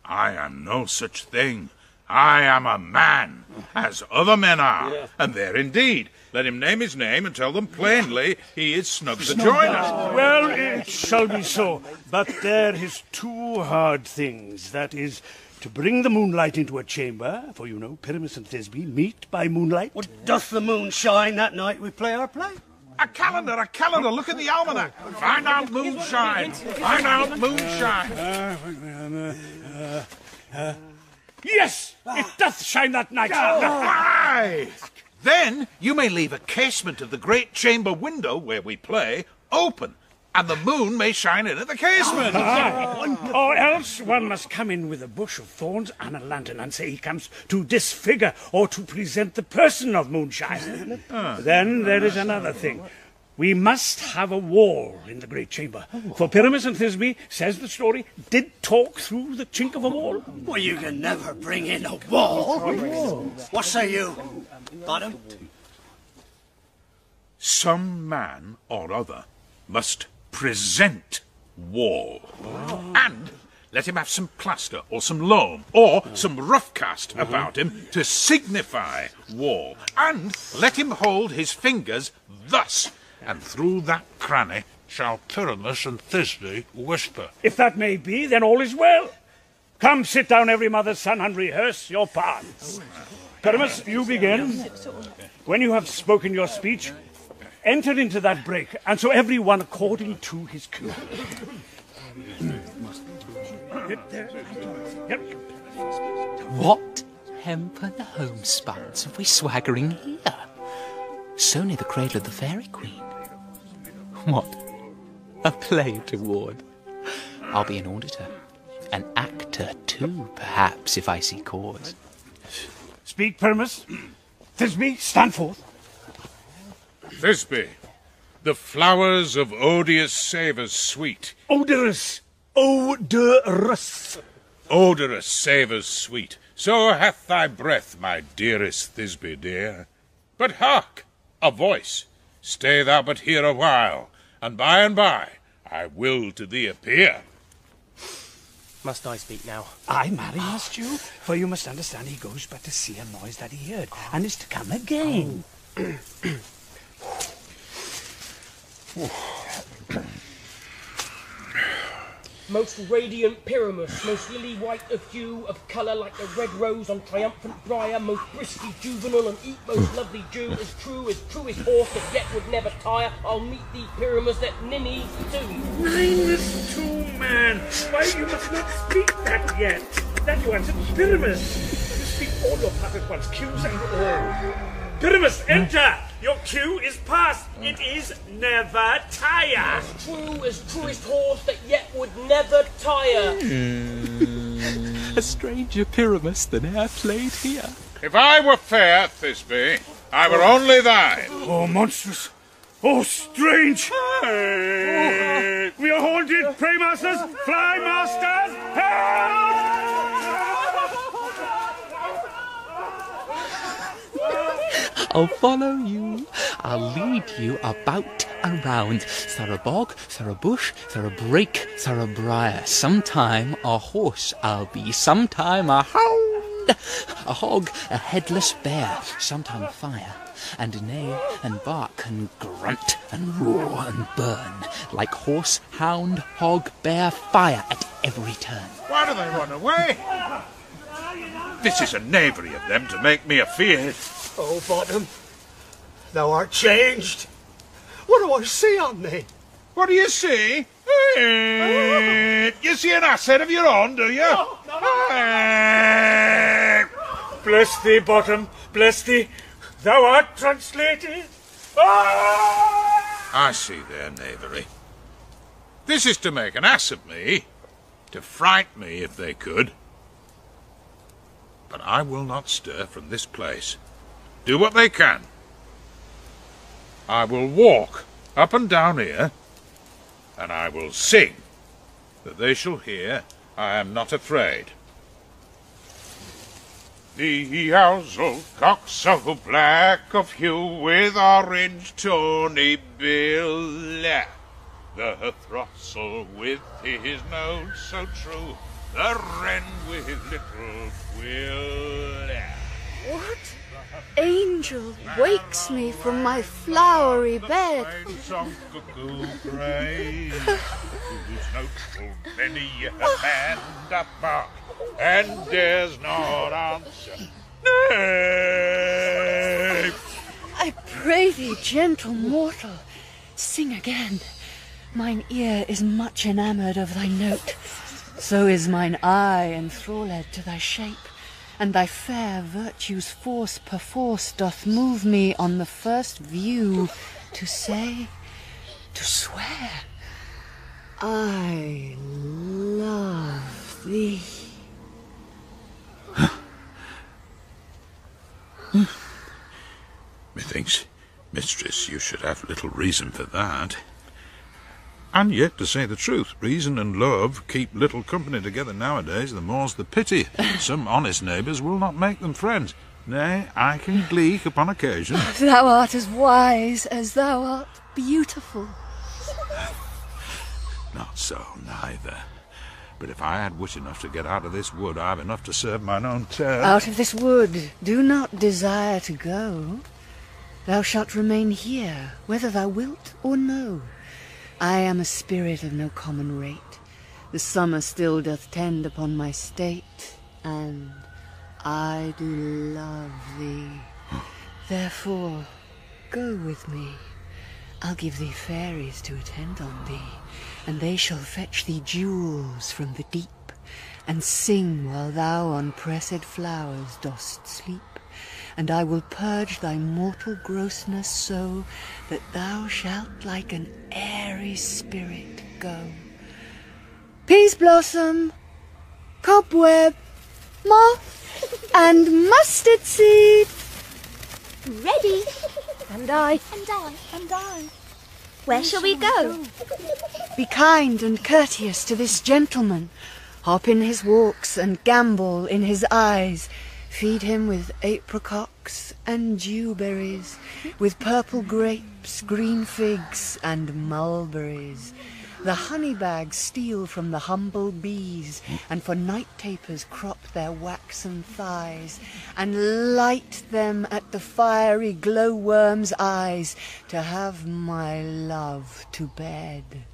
Speaker 11: I am no such thing. I am a man, as other men are, and there indeed. Let him name his name and tell them plainly he is Snug the joiner.
Speaker 10: Well, it shall be so, but there is two hard things. That is, to bring the moonlight into a chamber, for you know, Pyramus and Thisbe meet by moonlight.
Speaker 18: What doth the moon shine that night we play our play?
Speaker 11: A calendar, look in the almanac. Find out moonshine, find out moonshine.
Speaker 10: Yes, it doth shine that night.
Speaker 11: Aye! Then you may leave a casement of the great chamber window where we play open, and the moon may shine in at the casement.
Speaker 10: Or else one must come in with a bush of thorns and a lantern and say he comes to disfigure or to present the person of moonshine. Then there is another thing. We must have a wall in the great chamber. For Pyramus and Thisbe, says the story, did talk through the chink of a wall.
Speaker 18: Well, you can never bring in a wall. What say you, Bottom?
Speaker 11: Some man or other must present wall. And let him have some plaster or some loam or some rough cast about him to signify wall. And let him hold his fingers thus, and through that cranny shall Pyramus and Thisbe whisper.
Speaker 10: If that may be, then all is well. Come, sit down, every mother's son, and rehearse your parts. Pyramus, you begin. When you have spoken your speech, enter into that break, and so every one according to his cue.
Speaker 19: What hempen homespuns have we swaggering here? So near the cradle of the fairy queen. What? A play toward? I'll be an auditor. An actor, too, perhaps, if I see cause.
Speaker 10: Speak, Pyramus. Thisbe, stand forth.
Speaker 11: Thisbe, the flowers of odious savours sweet.
Speaker 10: Odorous. Odorous.
Speaker 11: Odorous savours sweet. So hath thy breath, my dearest Thisbe dear. But hark! A voice. Stay thou but here a while, and by I will to thee appear.
Speaker 12: Must I speak now?
Speaker 10: Aye, marry, must you? For you must understand he goes but to see a noise that he heard, and is to come again.
Speaker 12: Most radiant Pyramus, most lily-white of hue, of colour like the red rose on triumphant briar, most brisky juvenile and eke most lovely Jew, as truest horse that yet would never tire, I'll meet thee, Pyramus, at Ninny too.
Speaker 10: -2, man! Why, you must not speak that yet! That you answered Pyramus! You speak all your part at once, cues and all. Pyramus, enter! Your cue is past. It is never tire.
Speaker 12: As truest horse that yet would never tire.
Speaker 19: A stranger Pyramus than e'er played here.
Speaker 11: If I were fair, Thisbe, I were only thine.
Speaker 10: Oh, monstrous. Oh, strange. Oh. We are haunted. Pray, masters. Fly, masters. Help!
Speaker 19: I'll follow you. I'll lead you about, around. Through a bog, through a bush, through a brake, through a briar. Sometime a horse I'll be, sometime a hound, a hog, a headless bear, sometime a fire, and neigh and bark and grunt and roar and burn, like horse, hound, hog, bear, fire at every turn.
Speaker 11: Why do they run away? This is a knavery of them to make me afeard.
Speaker 18: Oh, Bottom, thou art changed. What do I see on thee?
Speaker 11: What do you see? You see an asset of your own, do you?
Speaker 10: Bless thee, Bottom, bless thee. Thou art translated?
Speaker 11: I see their knavery. This is to make an ass of me, to fright me if they could. But I will not stir from this place. Do what they can. I will walk up and down here, and I will sing, that they shall hear I am not afraid. The ousel cock so black of hue with orange tawny bill, the throstle with his note so true, the wren with little quill.
Speaker 17: What angel wakes me from my flowery bed?
Speaker 11: Some cuckoo cries, whose note full many a man doth bark, and dares not answer. Nay!
Speaker 17: I pray thee, gentle mortal, sing again. Mine ear is much enamoured of thy note, so is mine eye enthralled to thy shape, and thy fair virtue's force perforce doth move me on the first view to say, to swear, I love thee.
Speaker 11: Methinks, mistress, you should have little reason for that. And yet, to say the truth, reason and love keep little company together nowadays, the more's the pity. Some honest neighbours will not make them friends. Nay, I can gleek upon occasion.
Speaker 17: Thou art as wise as thou art beautiful.
Speaker 11: Not so, neither. But if I had wit enough to get out of this wood, I've enough to serve mine own turn.
Speaker 17: Out of this wood, do not desire to go. Thou shalt remain here, whether thou wilt or no. I am a spirit of no common rate. The summer still doth tend upon my state, and I do love thee. Therefore, go with me. I'll give thee fairies to attend on thee, and they shall fetch thee jewels from the deep, and sing while thou on pressed flowers dost sleep. And I will purge thy mortal grossness so that thou shalt like an airy spirit go. Peaseblossom, Cobweb, Moth, and Mustard Seed.
Speaker 14: Ready.
Speaker 9: And I.
Speaker 14: And I. And I. Where shall we go?
Speaker 17: Be kind and courteous to this gentleman. Hop in his walks and gambol in his eyes. Feed him with apricots and dewberries, with purple grapes, green figs, and mulberries. The honey bags steal from the humble bees, and for night tapers crop their waxen thighs, and light them at the fiery glowworm's eyes, to have my love to bed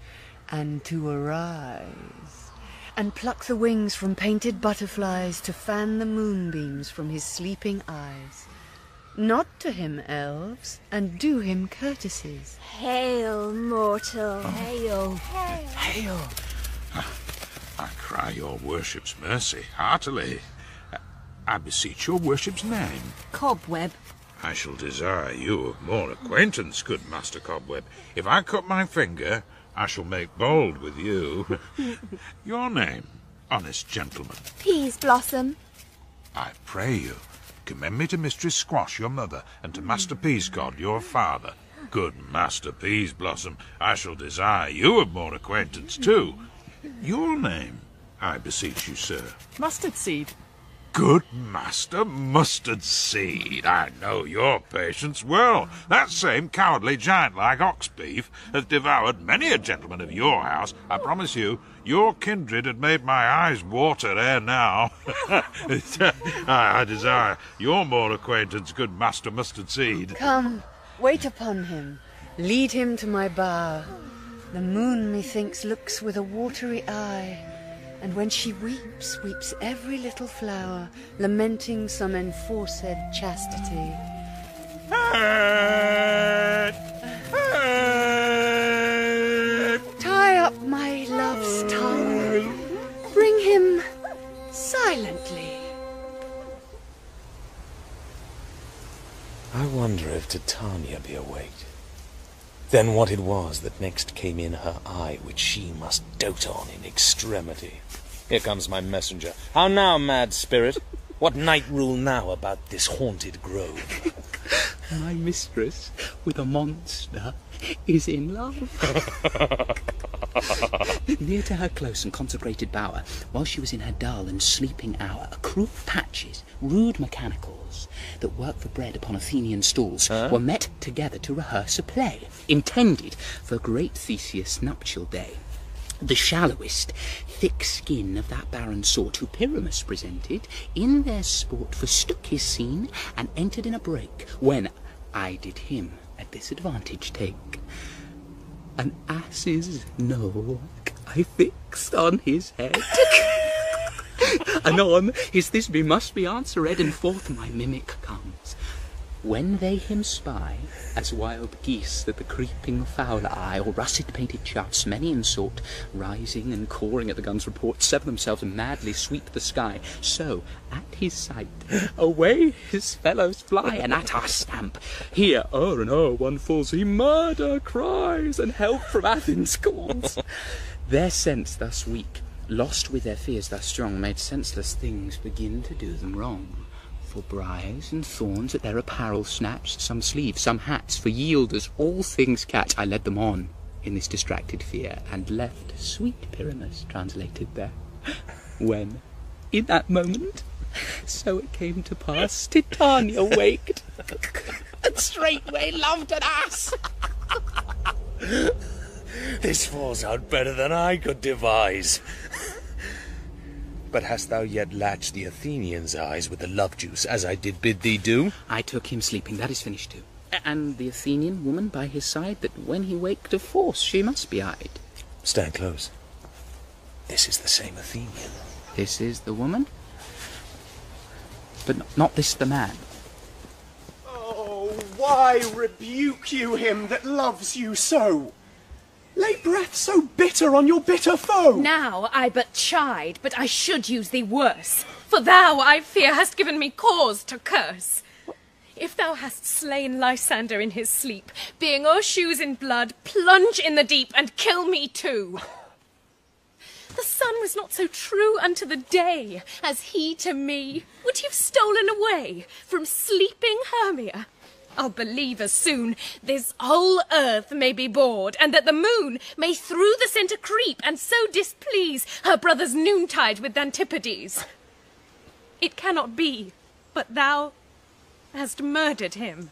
Speaker 17: and to arise. And pluck the wings from painted butterflies to fan the moonbeams from his sleeping eyes. Nod to him, elves, and do him courtesies.
Speaker 14: Hail, mortal.
Speaker 17: Hail.
Speaker 14: Hail.
Speaker 11: I cry your worship's mercy heartily. I beseech your worship's name.
Speaker 3: Cobweb.
Speaker 11: I shall desire you of more acquaintance, good Master Cobweb. If I cut my finger, I shall make bold with you. Your name, honest gentleman?
Speaker 14: Peaseblossom.
Speaker 11: I pray you, commend me to Mistress Squash, your mother, and to Master Peascod, your father. Good Master Peaseblossom, I shall desire you of more acquaintance too. Your name, I beseech you, sir?
Speaker 20: Mustard Seed.
Speaker 11: Good Master Mustard Seed, I know your patience well. That same cowardly giant like ox beef hath devoured many a gentleman of your house. I promise you, your kindred had made my eyes water ere now. I desire your more acquaintance, good Master Mustard Seed.
Speaker 17: Come, wait upon him, lead him to my bower. The moon, methinks, looks with a watery eye, and when she weeps, weeps every little flower, lamenting some enforced chastity. Tie up my love's tongue, bring him silently.
Speaker 16: I wonder if Titania be awake. Then what it was that next came in her eye, which she must dote on in extremity. Here comes my messenger. How now, mad spirit? What night rule now about this haunted grove?
Speaker 19: My mistress, with a monster, is in love. Near to her close and consecrated bower, while she was in her dull and sleeping hour, a crew of patches, rude mechanicals, that work for bread upon Athenian stools, were met together to rehearse a play, intended for great Theseus' nuptial day. The shallowest, thick skin of that barren sort who Pyramus presented, in their sport forsook his scene, and entered in a break, when I did him a disadvantage take. An ass's nock I fixed on his head. Anon his Thisbe must be answered, and forth my mimic comes. When they him spy, as wild geese that the creeping fowl eye, or russet painted choughs, many in sort, rising and cawing at the gun's report, sever themselves and madly sweep the sky, so, at his sight, away his fellows fly, and at our stamp, here o'er and o'er one falls, he murder cries, and help from Athens calls. Their sense thus weak, lost with their fears thus strong, made senseless things begin to do them wrong. For briars and thorns at their apparel snatched, some sleeves, some hats, for yielders all things catch, I led them on in this distracted fear, and left sweet Pyramus translated there. When, in that moment, so it came to pass, Titania waked, and straightway loved an ass.
Speaker 16: This falls out better than I could devise. But hast thou yet latched the Athenian's eyes with the love juice, as I did bid thee do?
Speaker 19: I took him sleeping, that is finished too. And the Athenian woman by his side, that when he waked of force she must be eyed.
Speaker 16: Stand close. This is the same Athenian.
Speaker 19: This is the woman? But not this the man.
Speaker 4: Oh, why rebuke you him that loves you so? Lay breath so bitter on your bitter foe.
Speaker 7: Now I but chide, but I should use thee worse. For thou, I fear, hast given me cause to curse. If thou hast slain Lysander in his sleep, being o'ershoes in blood, plunge in the deep and kill me too. The sun was not so true unto the day as he to me. Would he have stolen away from sleeping Hermia? I'll believe as soon this whole earth may be bored, and that the moon may through the centre creep, and so displease her brother's noontide with Antipodes. It cannot be, but thou hast murdered him.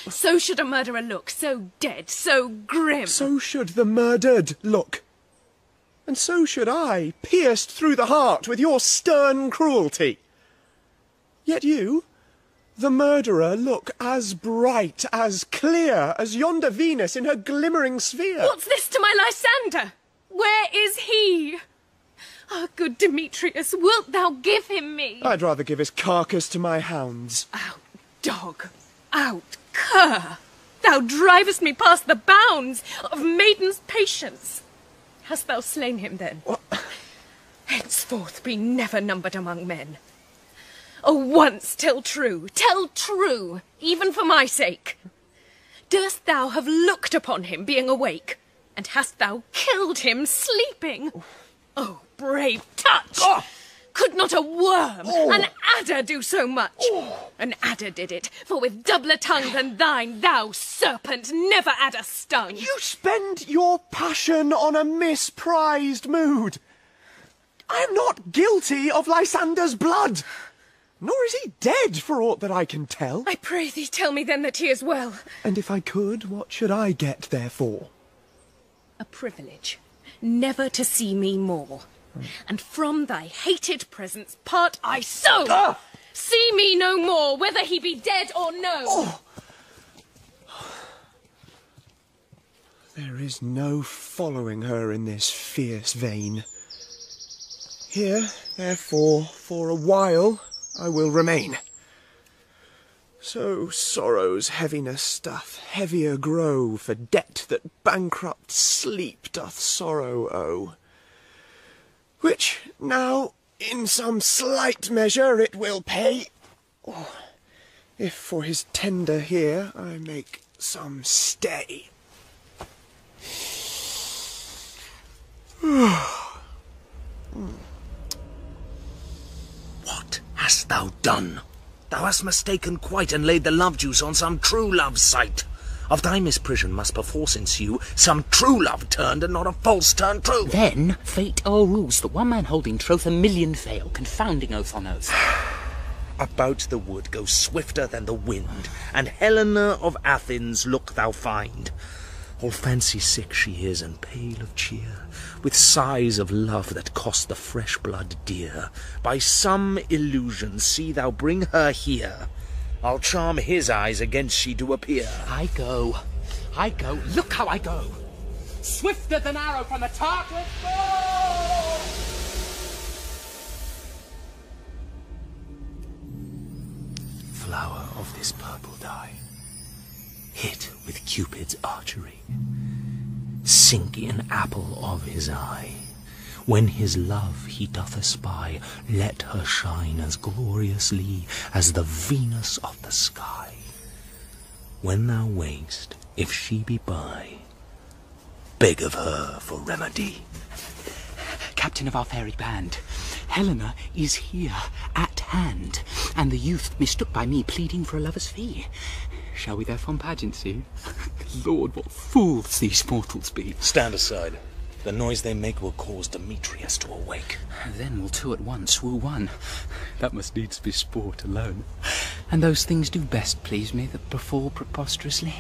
Speaker 7: So should a murderer look, so dead, so grim.
Speaker 4: So should the murdered look. And so should I, pierced through the heart with your stern cruelty. Yet you, the murderer, look as bright, as clear as yonder Venus in her glimmering sphere.
Speaker 7: What's this to my Lysander? Where is he? Ah, good Demetrius, wilt thou give him me?
Speaker 4: I'd rather give his carcass to my hounds.
Speaker 7: Out, dog! Out, cur! Thou drivest me past the bounds of maiden's patience. Hast thou slain him, then?
Speaker 4: What?
Speaker 7: Henceforth be never numbered among men. Oh, once tell true, even for my sake. Durst thou have looked upon him being awake, and hast thou killed him sleeping? Oh, brave touch! Oh. Could not a worm, an adder, do so much? An adder did it, for with doubler tongue than thine, thou serpent, never adder stung.
Speaker 4: You spend your passion on a misprized mood. I am not guilty of Lysander's blood. Nor is he dead, for aught that I can tell.
Speaker 7: I pray thee, tell me then that he is well.
Speaker 4: And if I could, what should I get therefore?
Speaker 7: A privilege, never to see me more. And from thy hated presence part I so. See me no more, whether he be dead or no.
Speaker 4: There is no following her in this fierce vein. Here, therefore, for a while I will remain. So sorrow's heaviness doth heavier grow, for debt that bankrupt sleep doth sorrow owe. Which now, in some slight measure, it will pay, if for his tender here I make some stay.
Speaker 16: What hast thou done? Thou hast mistaken quite, and laid the love juice on some true love's sight. Of thy misprision must perforce ensue some true love turned, and not a false turned true.
Speaker 19: Then fate o'errules the one man holding troth, a million fail, confounding oath on oath.
Speaker 16: About the wood go swifter than the wind, and Helena of Athens look thou find. All fancy sick she is, and pale of cheer, with sighs of love that cost the fresh blood dear. By some illusion see thou bring her here. I'll charm his eyes against she do appear.
Speaker 19: I go, look how I go! Swifter than arrow from the Tartar's bow!
Speaker 16: Flower of this purple dye, hit with Cupid's archery, sink in apple of his eye. When his love he doth espy, let her shine as gloriously as the Venus of the sky. When thou wakest, if she be by, beg of her for remedy.
Speaker 19: Captain of our fairy band, Helena is here at hand, and the youth mistook by me pleading for a lover's fee. Shall we therefrom pageancy? Lord, what fools these mortals be!
Speaker 16: Stand aside. The noise they make will cause Demetrius to awake.
Speaker 19: Then will two at once woo one. That must needs be sport alone. And those things do best please me that befall preposterously.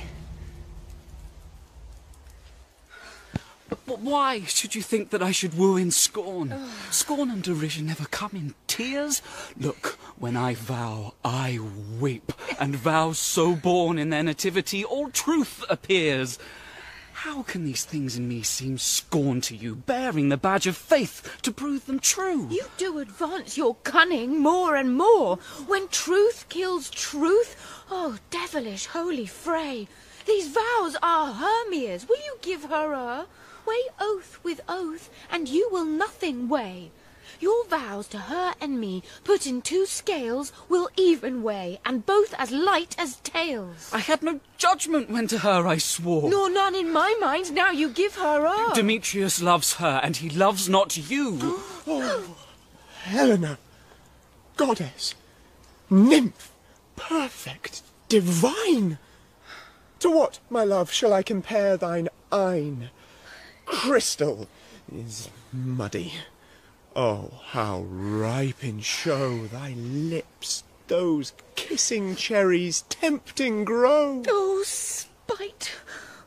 Speaker 19: But why should you think that I should woo in scorn? Scorn and derision never come in tears. Look, when I vow, I weep, and vows so born in their nativity, all truth appears. How can these things in me seem scorn to you, bearing the badge of faith to prove them true?
Speaker 9: You do advance your cunning more and more, when truth kills truth. Oh, devilish holy fray, these vows are Hermia's. Will you give her a? Weigh oath with oath, and you will nothing weigh. Your vows to her and me, put in two scales, will even weigh, and both as light as tails.
Speaker 19: I had no judgment when to her I swore.
Speaker 9: Nor none in my mind, now you give her a.
Speaker 19: Demetrius loves her, and he loves not you.
Speaker 4: Oh, Helena, goddess, nymph, perfect, divine. To what, my love, shall I compare thine eyne? Crystal is muddy. Oh, how ripe in show thy lips, those kissing cherries tempting grow.
Speaker 9: Oh, spite!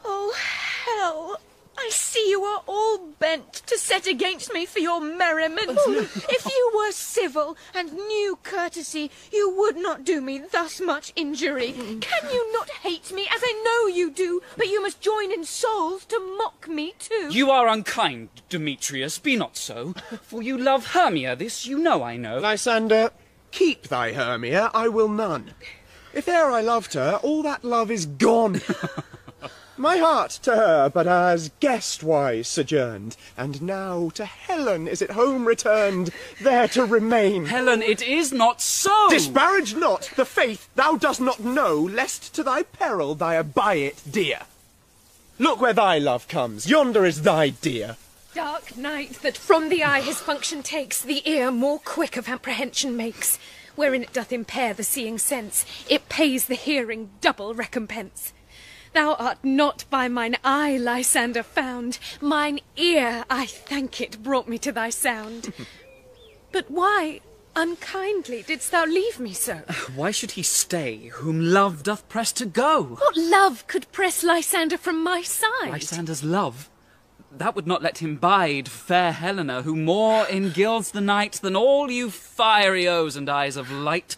Speaker 9: Oh, hell! I see you are all bent to set against me for your merriment. If you were civil and knew courtesy, you would not do me thus much injury. Can you not hate me, as I know you do, but you must join in souls to mock me too?
Speaker 19: You are unkind, Demetrius, be not so, for you love Hermia, this you know I know.
Speaker 4: Lysander, keep thy Hermia, I will none. If e'er I loved her, all that love is gone. My heart to her but as guest-wise sojourned, and now to Helen is it home returned, there to remain.
Speaker 19: Helen, it is not so!
Speaker 4: Disparage not the faith thou dost not know, lest to thy peril thy abye it dear. Look where thy love comes, yonder is thy dear.
Speaker 7: Dark night, that from the eye his function takes, the ear more quick of apprehension makes. Wherein it doth impair the seeing sense, it pays the hearing double recompense. Thou art not by mine eye, Lysander, found. Mine ear, I thank it, brought me to thy sound. But why, unkindly, didst thou leave me so?
Speaker 19: Why should he stay, whom love doth press to go?
Speaker 7: What love could press Lysander from my side?
Speaker 19: Lysander's love? That would not let him bide fair Helena, who more engilds the night than all you fiery O's and eyes of light.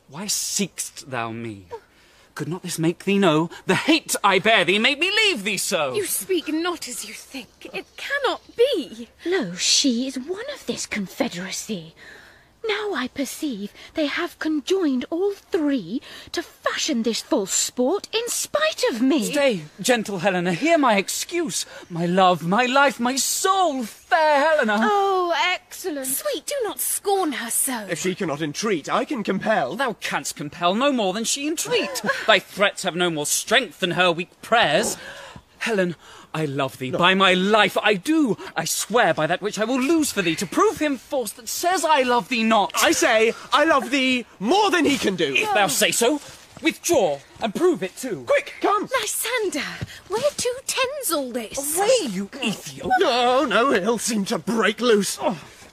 Speaker 19: Why seek'st thou me? Could not this make thee know the hate I bear thee made me leave thee so?
Speaker 7: You speak not as you think. It cannot be.
Speaker 9: Lo, she is one of this confederacy. Now I perceive they have conjoined all three to fashion this false sport in spite of me.
Speaker 8: Stay, gentle Helena, hear my excuse. My love, my life, my soul, fair Helena.
Speaker 9: Oh, excellent.
Speaker 7: Sweet, do not scorn her so.
Speaker 4: If she cannot entreat, I can compel.
Speaker 8: Thou canst compel no more than she entreat. Thy threats have no more strength than her weak prayers. Helen, I love thee, by my life I do. I swear by that which I will lose for thee, to prove him false that says I love thee not.
Speaker 4: I say I love thee more than he can do.
Speaker 8: If thou say so, withdraw, and prove it too.
Speaker 4: Quick, come!
Speaker 7: Lysander, where to tends all this?
Speaker 8: Away, you Ethiop!
Speaker 4: No, he'll seem to break loose.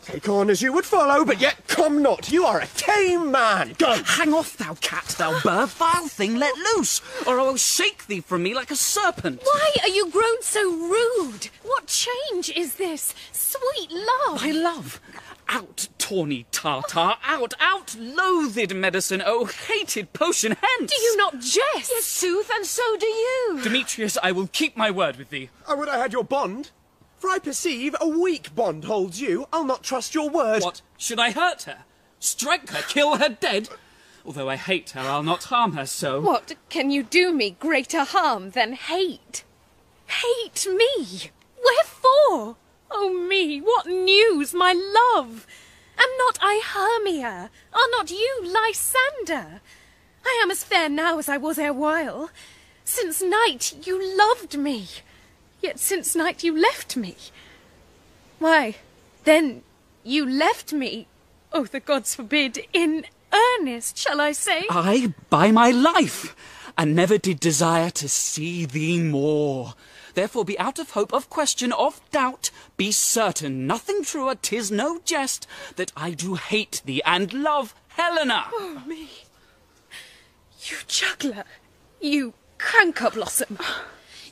Speaker 4: Take on as you would follow, but yet come not. You are a tame man. Go!
Speaker 8: Hang off, thou cat, thou bird, vile thing, let loose, or I will shake thee from me like a serpent.
Speaker 7: Why are you grown so rude? What change is this? Sweet love!
Speaker 8: My love! Out, tawny Tartar, out, loathed medicine, oh, hated potion, hence!
Speaker 7: Do you not jest?
Speaker 9: Yes, sooth, and so do you.
Speaker 8: Demetrius, I will keep my word with thee.
Speaker 4: I would I had your bond. For I perceive a weak bond holds you. I'll not trust your word.
Speaker 8: What, should I hurt her? Strike her, kill her dead? Although I hate her, I'll not harm her so.
Speaker 7: What, can you do me greater harm than hate? Hate me? Wherefore? Oh me, what news, my love? Am not I Hermia? Are not you Lysander? I am as fair now as I was erewhile. Since night you loved me, yet since night you left me. Why, then you left me, oh the gods forbid, in earnest, shall I say?
Speaker 8: I, by my life, and never did desire to see thee more. Therefore be out of hope, of question, of doubt. Be certain, nothing truer, 'tis no jest, that I do hate thee and love Helena.
Speaker 7: Oh me, you juggler, you Crankerblossom,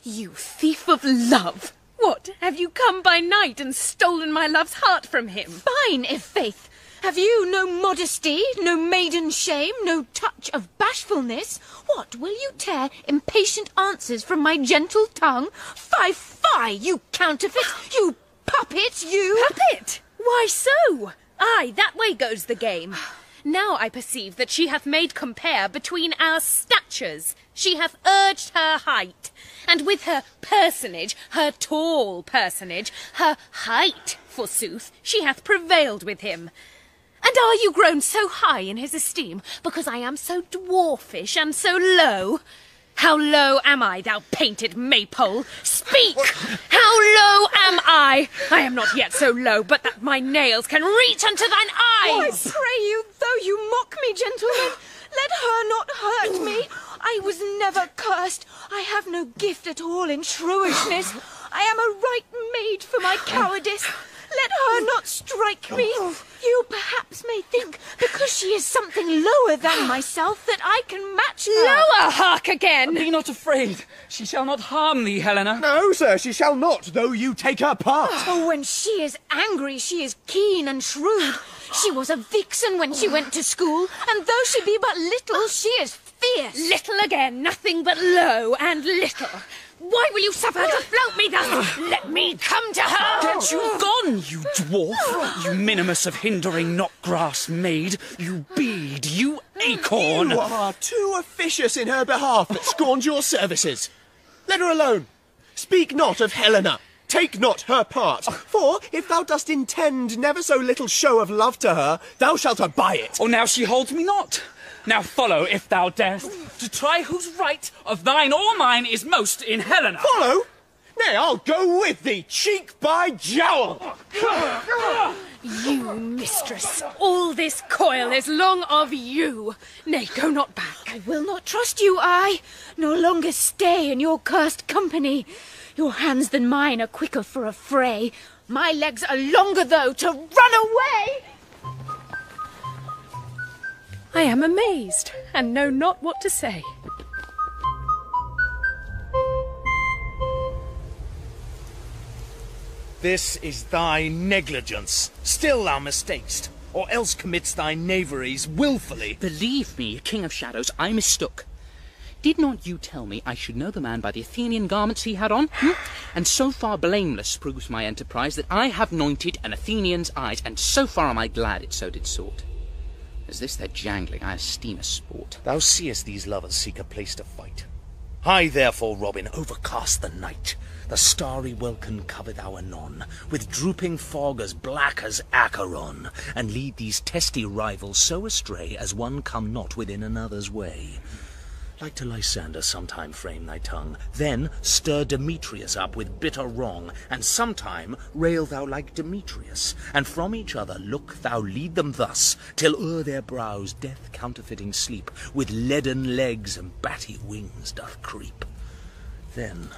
Speaker 7: you thief of love. What, have you come by night and stolen my love's heart from him?
Speaker 9: Fine, if faith. Have you no modesty, no maiden shame, no touch of bashfulness? What, will you tear impatient answers from my gentle tongue? Fie, you counterfeit, you puppet, you!
Speaker 7: Puppet? Why so? Aye, that way goes the game. Now I perceive that she hath made compare between our statures. She hath urged her height, and with her personage, her tall personage, her height, forsooth, she hath prevailed with him. And are you grown so high in his esteem, because I am so dwarfish and so low? How low am I, thou painted maypole? Speak! How low am I? I am not yet so low, but that my nails can reach unto thine eyes!
Speaker 9: I pray you, though you mock me, gentlemen, let her not hurt me. I was never cursed. I have no gift at all in shrewishness. I am a right maid for my cowardice. Let her not strike me. You perhaps may think, because she is something lower than myself, that I can match her.
Speaker 7: Lower, hark again!
Speaker 8: Be not afraid. She shall not harm thee, Helena.
Speaker 4: No, sir, she shall not, though you take her part.
Speaker 9: Oh, when she is angry, she is keen and shrewd. She was a vixen when she went to school, and though she be but little, she is fierce.
Speaker 7: Little again, nothing but low and little. Why will you suffer her to flout me thus? Let me come to her!
Speaker 8: Get you gone, you dwarf! You minimus of hindering knot-grass maid! You bead, you acorn!
Speaker 4: You are too officious in her behalf that scorns your services. Let her alone. Speak not of Helena. Take not her part. For, if thou dost intend never so little show of love to her, thou shalt abide it.
Speaker 8: Oh, now she holds me not. Now follow, if thou darest, to try whose right of thine or mine is most in Helena.
Speaker 4: Follow? Nay, I'll go with thee, cheek by jowl.
Speaker 7: You, mistress, all this coil is long of you. Nay, go not back.
Speaker 9: I will not trust you, I. No longer stay in your cursed company. Your hands than mine are quicker for a fray. My legs are longer, though, to run away.
Speaker 7: I am amazed, and know not what to say.
Speaker 20: This is thy negligence. Still thou mistakest, or else commits thy knaveries wilfully.
Speaker 19: Believe me, King of Shadows, I mistook. Did not you tell me I should know the man by the Athenian garments he had on? And so far blameless proves my enterprise that I have anointed an Athenian's eyes, and so far am I glad it so did sort. As this their jangling I esteem a sport.
Speaker 20: Thou seest these lovers seek a place to fight. High therefore, Robin, overcast the night. The starry welkin cover thou anon, with drooping fog as black as Acheron, and lead these testy rivals so astray as one come not within another's way. Like to Lysander sometime frame thy tongue, then stir Demetrius up with bitter wrong, and sometime rail thou like Demetrius, and from each other look thou lead them thus, till o'er their brows death counterfeiting sleep, with leaden legs and batty wings doth creep. Then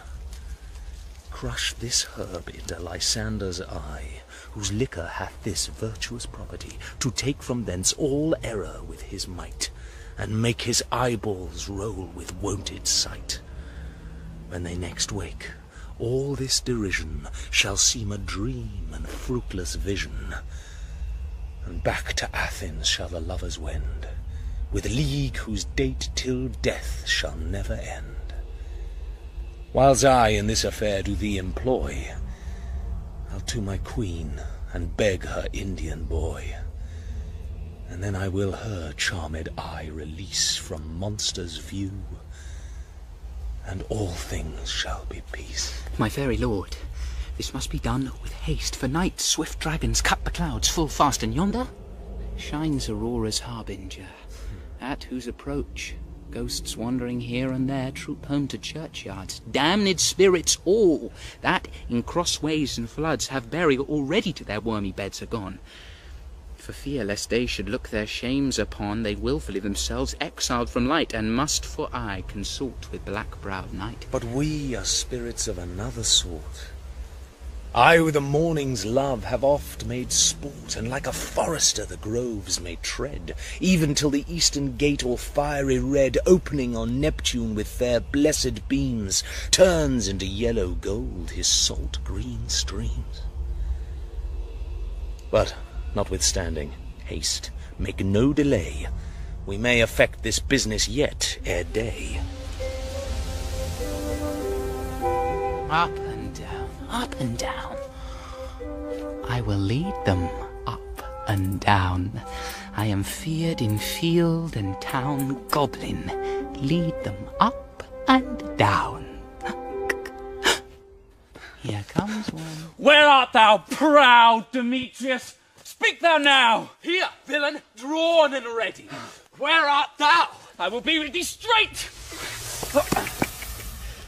Speaker 20: crush this herb into Lysander's eye, whose liquor hath this virtuous property, to take from thence all error with his might, and make his eyeballs roll with wonted sight. When they next wake, all this derision shall seem a dream and fruitless vision, and back to Athens shall the lovers wend, with league whose date till death shall never end. Whiles I in this affair do thee employ, I'll to my queen and beg her Indian boy, and then I will her charmed eye release from monsters' view, and all things shall be peace.
Speaker 19: My fairy lord, this must be done with haste, for night swift dragons cut the clouds full fast, and yonder shines Aurora's harbinger, at whose approach ghosts wandering here and there troop home to churchyards, damned spirits all, that in crossways and floods have burial already to their wormy beds are gone. For fear lest they should look their shames upon, they wilfully themselves exiled from light, and must for aye consort with black-browed night.
Speaker 20: But we are spirits of another sort. I with the morning's love have oft made sport, and like a forester the groves may tread, even till the eastern gate all fiery red, opening on Neptune with fair blessed beams, turns into yellow gold his salt green streams. But notwithstanding, haste, make no delay. We may effect this business yet ere day.
Speaker 19: Up and down, up and down. I will lead them up and down. I am feared in field and town, goblin. Lead them up and down. Here comes one.
Speaker 10: Where art thou, proud Demetrius? Speak thou now!
Speaker 20: Here, villain, drawn and ready. Where art thou?
Speaker 10: I will be with thee straight!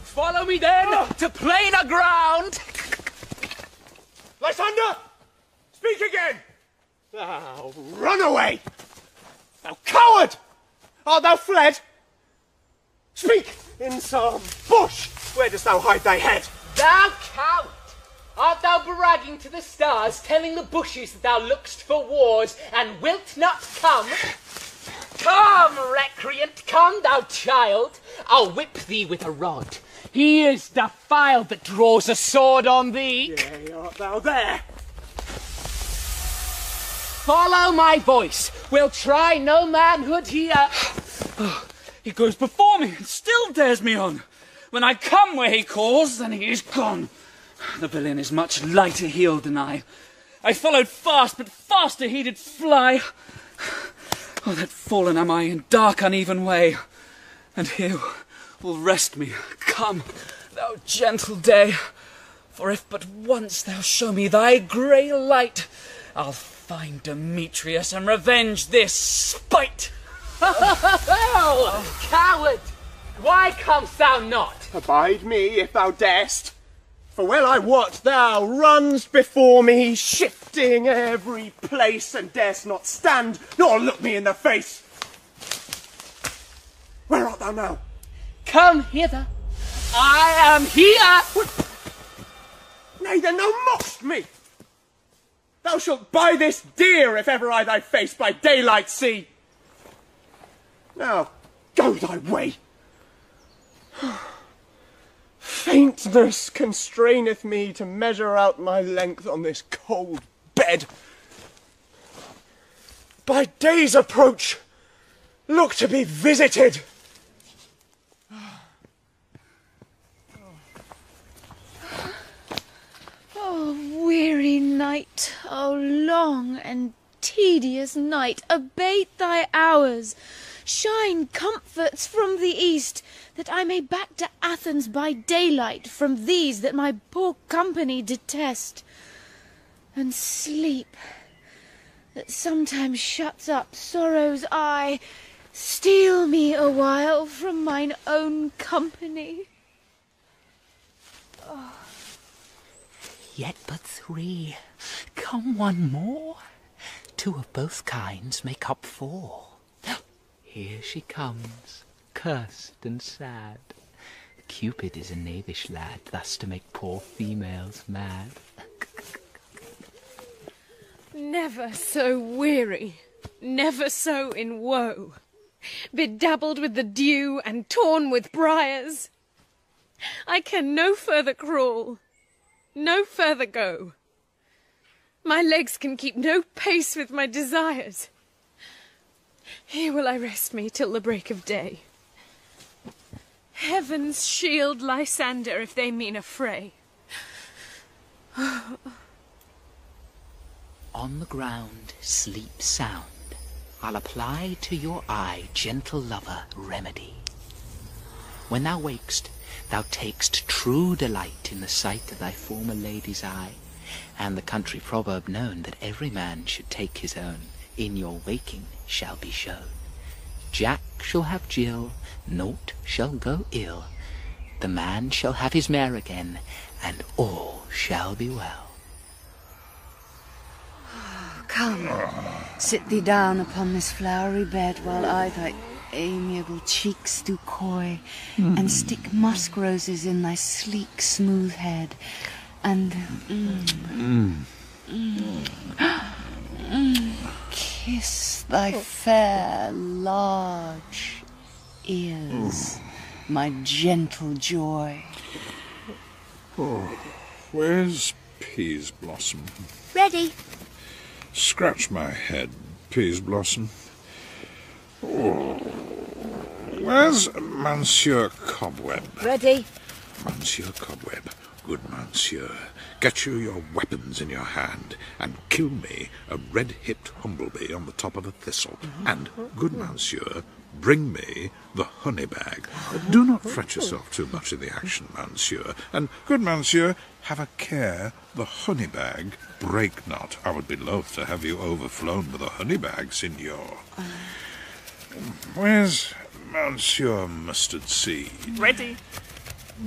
Speaker 20: Follow me then to plainer ground!
Speaker 4: Lysander! Speak again! Thou runaway! Thou coward! Art thou fled? Speak in some bush! Where dost thou hide thy head?
Speaker 12: Thou coward! Art thou bragging to the stars, telling the bushes that thou look'st for wars, and wilt not come? Come, recreant, come, thou child! I'll whip thee with a rod. He is defiled that draws a sword on thee.
Speaker 4: Yea, art thou there?
Speaker 12: Follow my voice. We'll try no manhood here.
Speaker 10: Oh, he goes before me and still dares me on. When I come where he calls, then he is gone. The villain is much lighter heeled than I. I followed fast, but faster he did fly. Oh, that fallen am I in dark uneven way, and here will rest me. Come, thou gentle day, for if but once thou show me thy grey light, I'll find Demetrius and revenge this spite.
Speaker 12: Oh, coward! Why comest thou not?
Speaker 4: Abide me, if thou darest. For well I wot thou runnest before me, shifting every place, and darest not stand, nor look me in the face. Where art thou now?
Speaker 12: Come hither. I am here.
Speaker 4: Nay, then thou mock'st me. Thou shalt buy this dear, if ever I thy face by daylight see. Now, go thy way. Faintness constraineth me to measure out my length on this cold bed. By day's approach, look to be visited.
Speaker 9: Oh, weary night, oh, long and tedious night, abate thy hours. Shine comforts from the east, that I may back to Athens by daylight from these that my poor company detest. And sleep, that sometimes shuts up sorrow's eye, steal me a while from mine own company. Oh.
Speaker 19: Yet but 3. Come one more. 2 of both kinds make up 4. Here she comes, cursed and sad. Cupid is a knavish lad, thus to make poor females mad.
Speaker 7: Never so weary, never so in woe, bedabbled with the dew and torn with briars. I can no further crawl, no further go. My legs can keep no pace with my desires. Here will I rest me till the break of day. Heavens shield Lysander if they mean a fray.
Speaker 19: On the ground sleep sound. I'll apply to your eye, gentle lover, remedy. When thou wakest, thou takest true delight in the sight of thy former lady's eye, and the country proverb known that every man should take his own, in your waking shall be shown. Jack shall have Gill, naught shall go ill. The man shall have his mare again, and all shall be well.
Speaker 17: Come, sit thee down upon this flowery bed, while I thy amiable cheeks do coy, and stick musk roses in thy sleek smooth head, and kiss thy fair large ears, my gentle joy.
Speaker 11: Oh, where's Peaseblossom?
Speaker 14: Ready.
Speaker 11: Scratch my head, Peaseblossom. Oh, where's Monsieur Cobweb?
Speaker 9: Ready.
Speaker 11: Monsieur Cobweb, good Monsieur, get you your weapons in your hand, and kill me a red-hipped humblebee on the top of a thistle, and, good Monsieur, bring me the honey bag. Do not fret yourself too much in the action, Monsieur, and, good Monsieur, have a care the honey bag break not. I would be loath to have you overflown with a honey bag, Signor. Where's Monsieur Mustard Seed?
Speaker 12: Ready.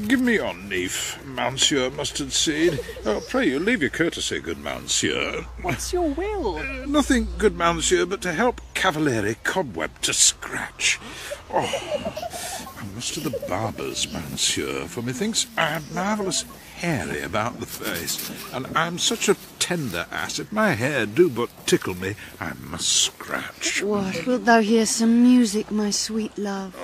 Speaker 11: Give me your nief, Monsieur Mustard Seed. Oh, pray you, leave your courtesy, good Monsieur.
Speaker 12: What's your will?
Speaker 11: Nothing, good Monsieur, but to help Cavaliere Cobweb to scratch. Oh, I must to the barber's, Monsieur, for methinks I am marvellous hairy about the face, and I'm such a tender ass, if my hair do but tickle me, I must scratch.
Speaker 17: What, wilt thou hear some music, my sweet love?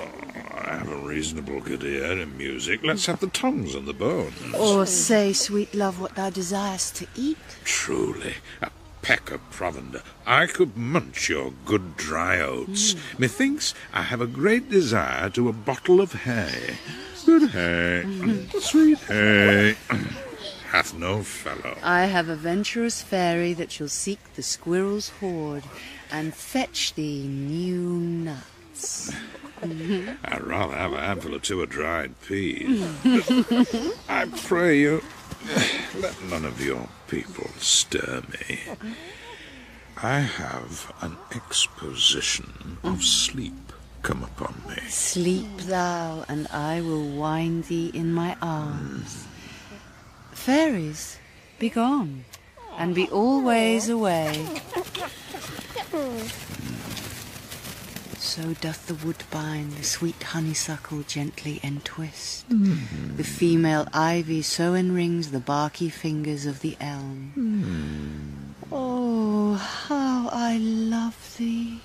Speaker 11: I have a reasonable good ear in music. Let's have the tongues and the bones.
Speaker 17: Or say, sweet love, what thou desirest to eat.
Speaker 11: Truly, a peck of provender. I could munch your good dry oats. Methinks I have a great desire to a bottle of hay. Good hay, sweet hay, hath no fellow.
Speaker 17: I have a venturous fairy that shall seek the squirrel's hoard, and fetch thee new nuts.
Speaker 11: I'd rather have a handful or 2 of dried peas. I pray you, let none of your people stir me. I have an exposition of sleep come upon me.
Speaker 17: Sleep thou, and I will wind thee in my arms. Fairies, be gone, and be always away. So doth the woodbine the sweet honeysuckle gently entwist. The female ivy so enrings the barky fingers of the elm. Oh, how I love thee!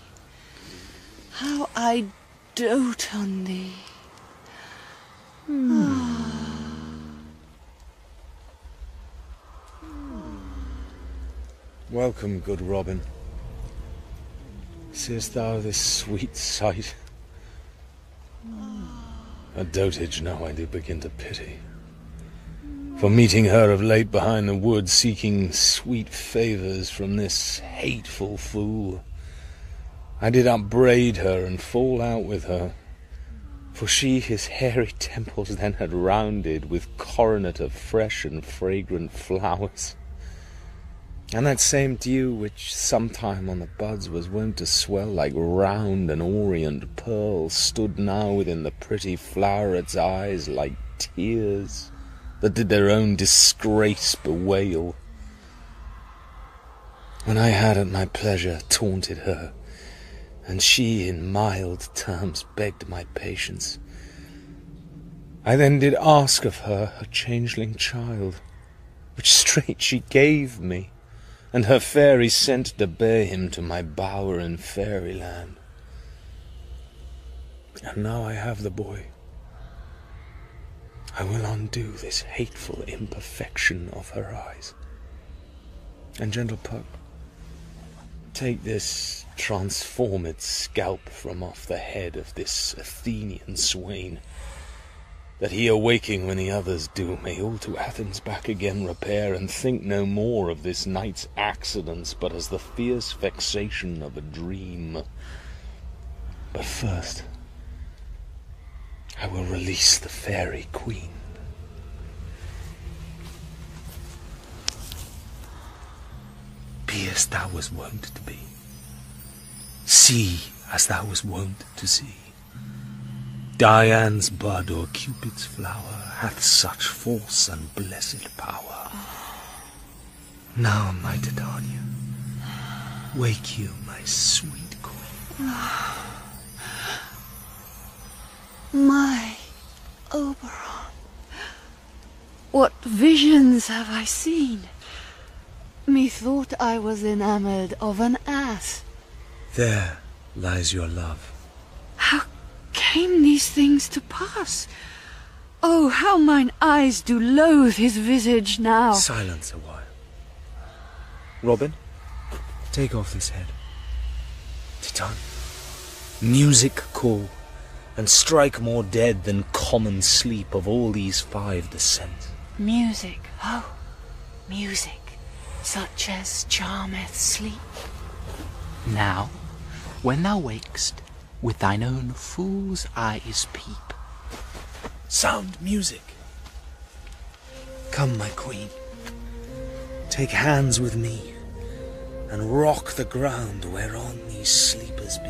Speaker 17: How I dote on thee!
Speaker 16: Welcome, good Robin. Seest thou this sweet sight? A dotage now I do begin to pity. for meeting her of late behind the wood, seeking sweet favours from this hateful fool. I did upbraid her and fall out with her, for she his hairy temples then had rounded with coronet of fresh and fragrant flowers. And that same dew which sometime on the buds was wont to swell like round and orient pearls stood now within the pretty floweret's eyes like tears that did their own disgrace bewail. When I had at my pleasure taunted her, and she in mild terms begged my patience, I then did ask of her changeling child, which straight she gave me, and her fairies sent to bear him to my bower in fairyland. And now I have the boy. I will undo this hateful imperfection of her eyes. And gentle Puck, take this transformed scalp from off the head of this Athenian swain, that he awaking when the others do may all to Athens back again repair, and think no more of this night's accidents but as the fierce vexation of a dream. But first I will release the fairy queen. Be as thou was wont to be. See as thou was wont to see. Dian's bud or Cupid's flower hath such false and blessed power. Now, my Titania, wake you, my sweet queen.
Speaker 17: My Oberon, what visions have I seen? Methought I was enamoured of an ass.
Speaker 16: There lies your love.
Speaker 17: How came these things to pass? Oh, how mine eyes do loathe his visage now.
Speaker 16: Silence a while. Robin, take off this head. Titan, music call, and strike more dead than common sleep of all these 5 descents.
Speaker 17: Music, oh, music, such as charmeth sleep.
Speaker 19: Now, when thou wakest, with thine own fool's eyes peep.
Speaker 16: Sound music. Come, my queen, take hands with me, and rock the ground whereon these sleepers be.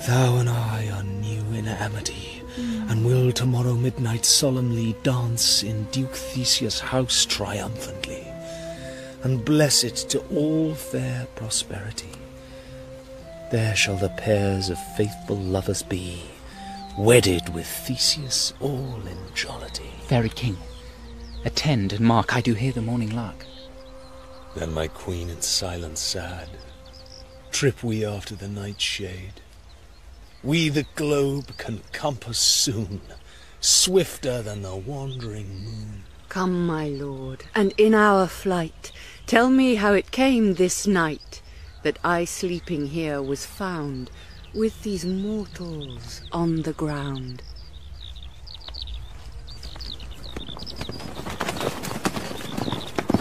Speaker 16: Thou and I are new in amity, and will tomorrow midnight solemnly dance in Duke Theseus' house triumphantly, and bless it to all fair prosperity. There shall the pairs of faithful lovers be, wedded with Theseus all in jollity.
Speaker 19: Fairy king, attend and mark, I do hear the morning lark.
Speaker 16: Then, my queen, in silence sad, trip we after the night shade. We the globe can compass soon, swifter than the wandering moon.
Speaker 17: Come, my lord, and in our flight, tell me how it came this night that I sleeping here was found with these mortals on the ground.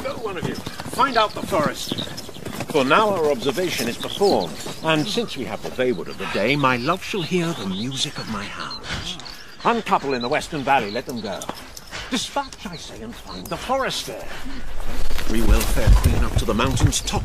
Speaker 2: Go, one of you, find out the forest. For now our observation is performed, and since we have the wayward of the day, my love shall hear the music of my hounds. Uncouple in the western valley, let them go. Dispatch, I say, and find the forest there. We will, fair queen, up to the mountain's top,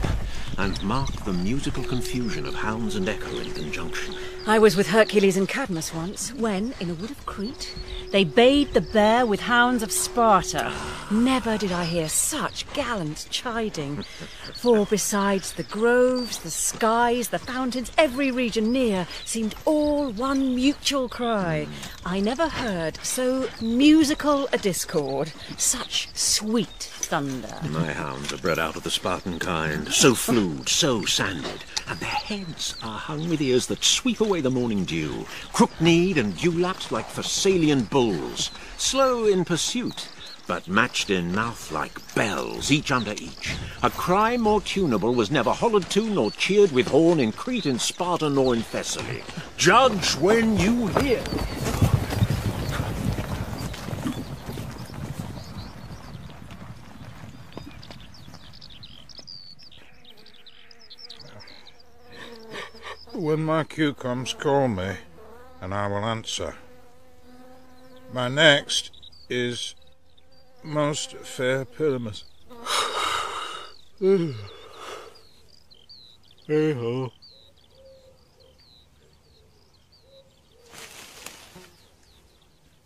Speaker 2: and mark the musical confusion of hounds and echo in conjunction.
Speaker 3: I was with Hercules and Cadmus once, when, in a wood of Crete, they bayed the bear with hounds of Sparta. Never did I hear such gallant chiding. For besides the groves, the skies, the fountains, every region near, seemed all one mutual cry. I never heard so musical a discord, such sweet thunder.
Speaker 2: My hounds are bred out of the Spartan kind, so flued, so sanded, and their heads are hung with ears that sweep away the morning dew, crook-kneed and dew-lapped like Thessalian bulls, slow in pursuit, but matched in mouth like bells, each under each. A cry more tunable was never hollered to nor cheered with horn in Crete, in Sparta, nor in Thessaly. Judge when you hear.
Speaker 11: when my cucombs call me, and I will answer. My next is most fair Pyramus. Hey-ho.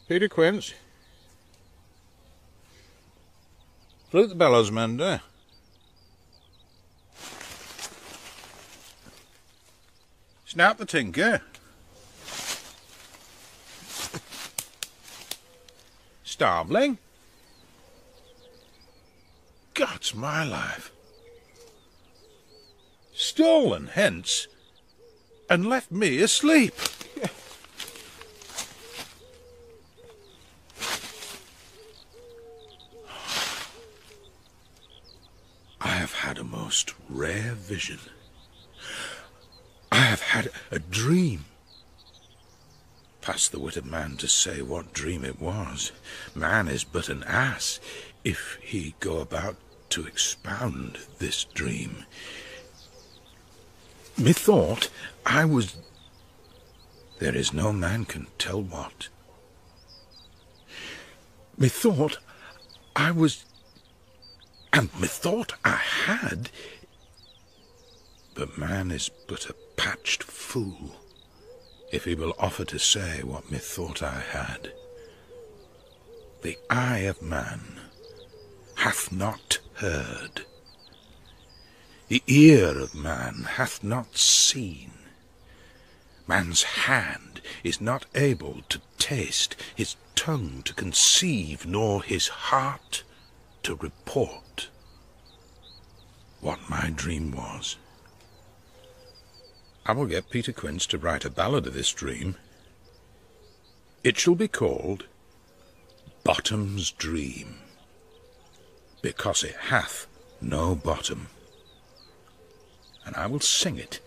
Speaker 11: Peter Quince. Flute the bellows, Mender. Snout the tinker. Starveling. God's my life. Stolen hence, and left me asleep. I have had a most rare vision. I have had a dream. Past the wit of man to say what dream it was. Man is but an ass, if he go about to expound this dream. Methought I was... There is no man can tell what. Methought I was... And methought I had... But man is but a patched fool, if he will offer to say what methought I had. The eye of man hath not heard. The ear of man hath not seen. Man's hand is not able to taste, his tongue to conceive, nor his heart to report what my dream was. I will get Peter Quince to write a ballad of this dream. It shall be called Bottom's Dream, because it hath no bottom. And I will sing it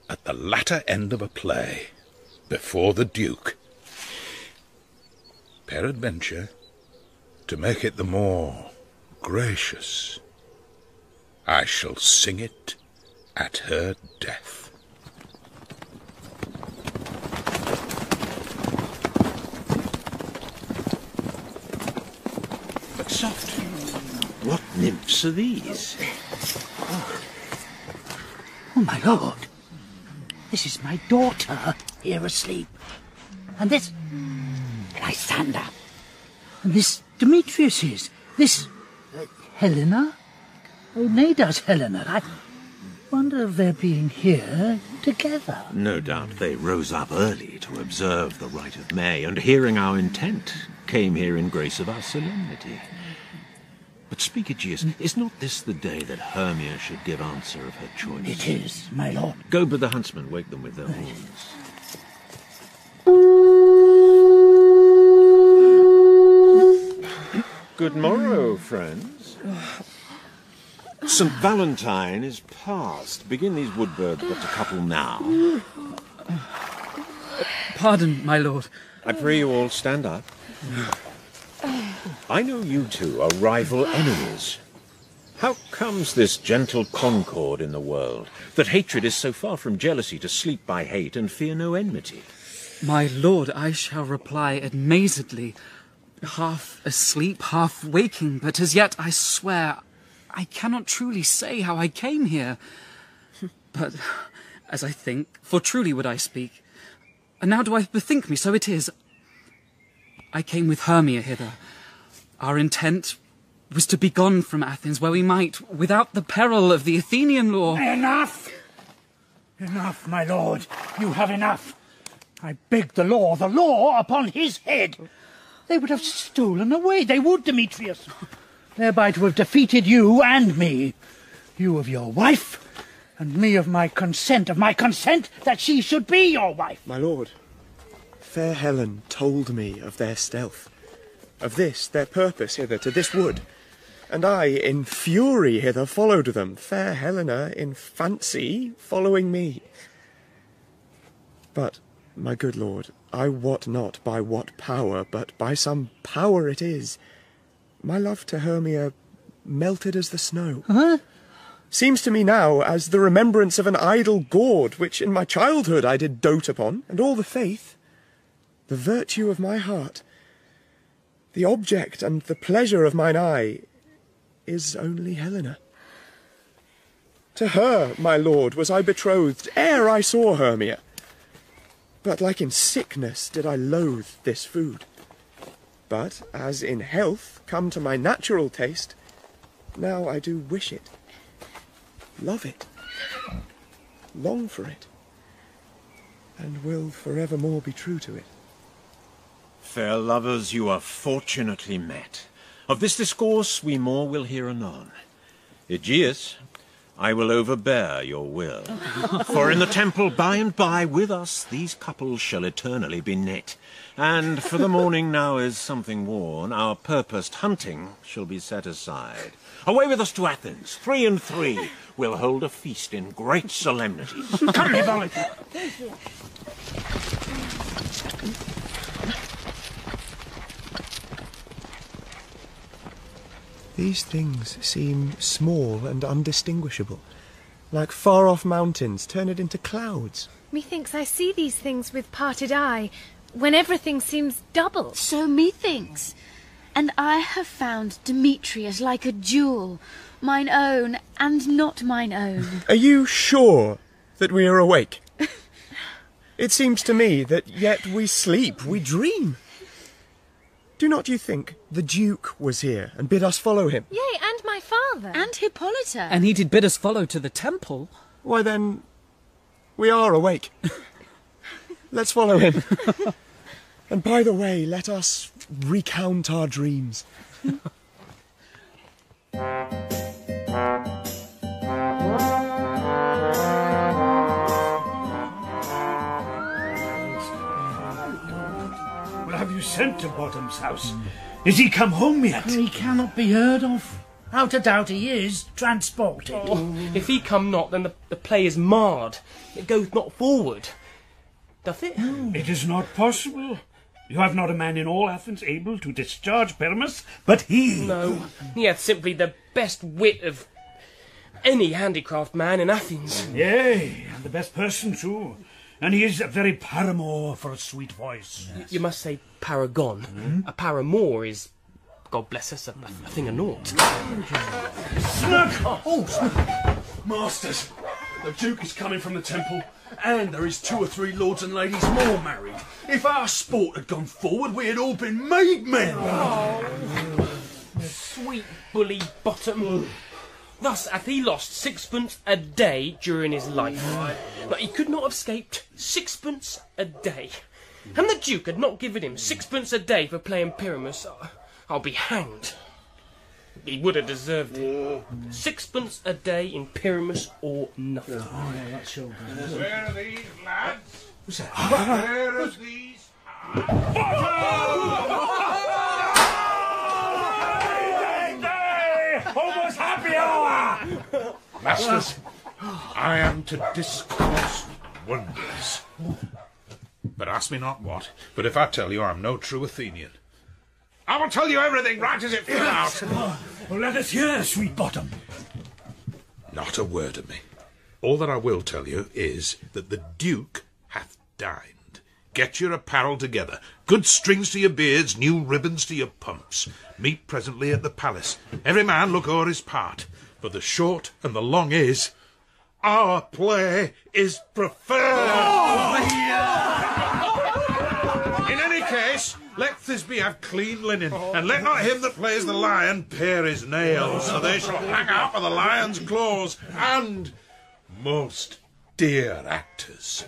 Speaker 11: at the latter end of a play, before the Duke. Peradventure, to make it the more gracious, I shall sing it at her death. But soft, what nymphs are these?
Speaker 6: Oh, my lord. This is my daughter, here asleep. And this... Lysander. And this Demetrius is. This... Helena? Oh, nay, does Helena. I wonder if they're being here together.
Speaker 2: No doubt they rose up early to observe the rite of May, and hearing our intent, came here in grace of our solemnity. But speak, Aegeus, is not this the day that Hermia should give answer of her choice?
Speaker 6: It is, my lord.
Speaker 2: Go bid the huntsmen wake them with their horns. Good morrow, friends. St. Valentine is past. Begin these woodbirds but to couple now.
Speaker 8: Pardon, my lord.
Speaker 2: I pray you all stand up. I know you two are rival enemies. How comes this gentle concord in the world, that hatred is so far from jealousy to sleep by hate and fear no enmity?
Speaker 8: My lord, I shall reply amazedly, half asleep, half waking, but as yet, I swear, I cannot truly say how I came here. But, as I think, for truly would I speak, and now do I bethink me, so it is. I came with Hermia hither. Our intent was to be gone from Athens, where we might, without the peril of the Athenian law...
Speaker 6: Enough! Enough, my lord. You have enough. I beg the law upon his head. They would have stolen away, they would, Demetrius, thereby to have defeated you and me. You of your wife, and me of my consent that she should be your wife.
Speaker 21: My lord, fair Helen told me of their stealth, of this, their purpose hither to this wood, and I, in fury hither, followed them, fair Helena, in fancy, following me. But, my good lord, I wot not by what power, but by some power it is, my love to Hermia melted as the snow.
Speaker 6: Huh?
Speaker 21: seems to me now as the remembrance of an idle gaud, which in my childhood I did dote upon, and all the faith, the virtue of my heart, the object and the pleasure of mine eye, is only Helena. To her, my lord, was I betrothed ere I saw Hermia. But like in sickness did I loathe this food. But as in health come to my natural taste, now I do wish it, love it, long for it, and will forevermore be true to it.
Speaker 2: Fair lovers, you are fortunately met. Of this discourse we more will hear anon. Aegeus, I will overbear your will. For in the temple by and by with us these couples shall eternally be knit. And for the morning now is something worn, our purposed hunting shall be set aside. Away with us to Athens, 3 and 3. We'll hold a feast in great solemnity. Come here, Bally.
Speaker 21: These things seem small and undistinguishable, like far-off mountains turned into clouds.
Speaker 7: Methinks I see these things with parted eye, when everything seems double.
Speaker 9: So methinks. And I have found Demetrius like a jewel, mine own and not mine own.
Speaker 21: Are you sure that we are awake? It seems to me that yet we sleep, we dream. Do not you think the Duke was here and bid us follow him?
Speaker 7: Yea, and my father.
Speaker 9: And Hippolyta.
Speaker 8: And he did bid us follow to the temple.
Speaker 21: Why then, we are awake. Let's follow him. And by the way, let us recount our dreams.
Speaker 10: Have you sent to Bottom's house? Is he come home yet?
Speaker 6: He cannot be heard of. Out a doubt he is transported.
Speaker 12: Oh, if he come not, then the play is marred. It goeth not forward. Doth it?
Speaker 10: It is not possible. You have not a man in all Athens able to discharge Pyramus, but he.
Speaker 12: No, he hath simply the best wit of any handicraft man in Athens.
Speaker 10: Yea, and the best person too. And he is a very paramour for a sweet voice.
Speaker 12: Yes. You must say paragon. A paramour is, God bless us, a thing of naught.
Speaker 10: Snug!
Speaker 13: Oh, Snug! Masters, the Duke is coming from the temple, and there is 2 or 3 lords and ladies more married. If our sport had gone forward, we had all been made men.
Speaker 12: Oh, sweet bully Bottom. Thus hath he lost 6pence a day during his life. But he could not have escaped 6pence a day. And the Duke had not given him 6pence a day for playing Pyramus. I'll be hanged. He would have deserved it. 6pence a day in Pyramus or nothing.
Speaker 6: Oh, yeah, that's sure.
Speaker 11: Where are these lads?
Speaker 6: What's that?
Speaker 11: Where are these?
Speaker 10: Almost happy hour!
Speaker 11: Masters, I am to discourse wonders. But ask me not what. But if I tell you, I'm no true Athenian. I will tell you everything right as it fell out.
Speaker 10: Well, let us hear, sweet Bottom.
Speaker 11: Not a word of me. All that I will tell you is that the Duke hath dined. Get your apparel together. Good strings to your beards, new ribbons to your pumps. Meet presently at the palace. Every man look o'er his part. For the short and the long is, our play is preferred. In any case, let Thisbe have clean linen, and let not him that plays the lion pare his nails, so they shall hang out with the lion's claws. And, most dear actors,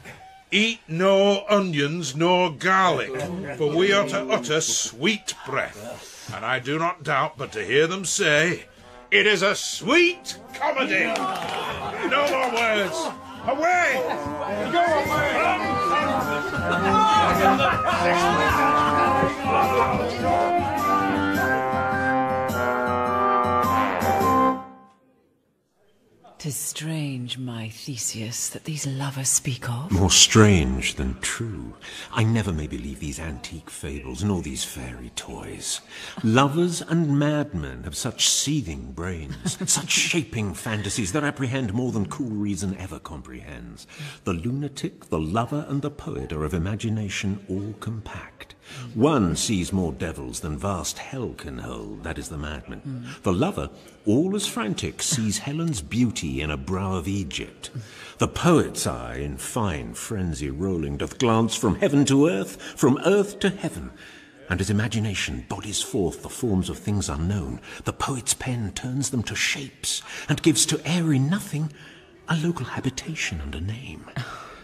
Speaker 11: eat no onions nor garlic, for we are to utter sweet breath. And I do not doubt but to hear them say, it is a sweet comedy. No more words. Away! Go away!
Speaker 3: 'Tis strange, my Theseus, that these lovers speak of.
Speaker 2: More strange than true. I never may believe these antique fables, nor these fairy toys. Lovers and madmen have such seething brains, such shaping fantasies that apprehend more than cool reason ever comprehends. The lunatic, the lover, and the poet are of imagination all compact. One sees more devils than vast hell can hold, that is the madman. The lover, all as frantic, sees Helen's beauty in a brow of Egypt. The poet's eye, in fine frenzy rolling, doth glance from heaven to earth, from earth to heaven. And as imagination bodies forth the forms of things unknown, the poet's pen turns them to shapes, and gives to airy nothing a local habitation and a name.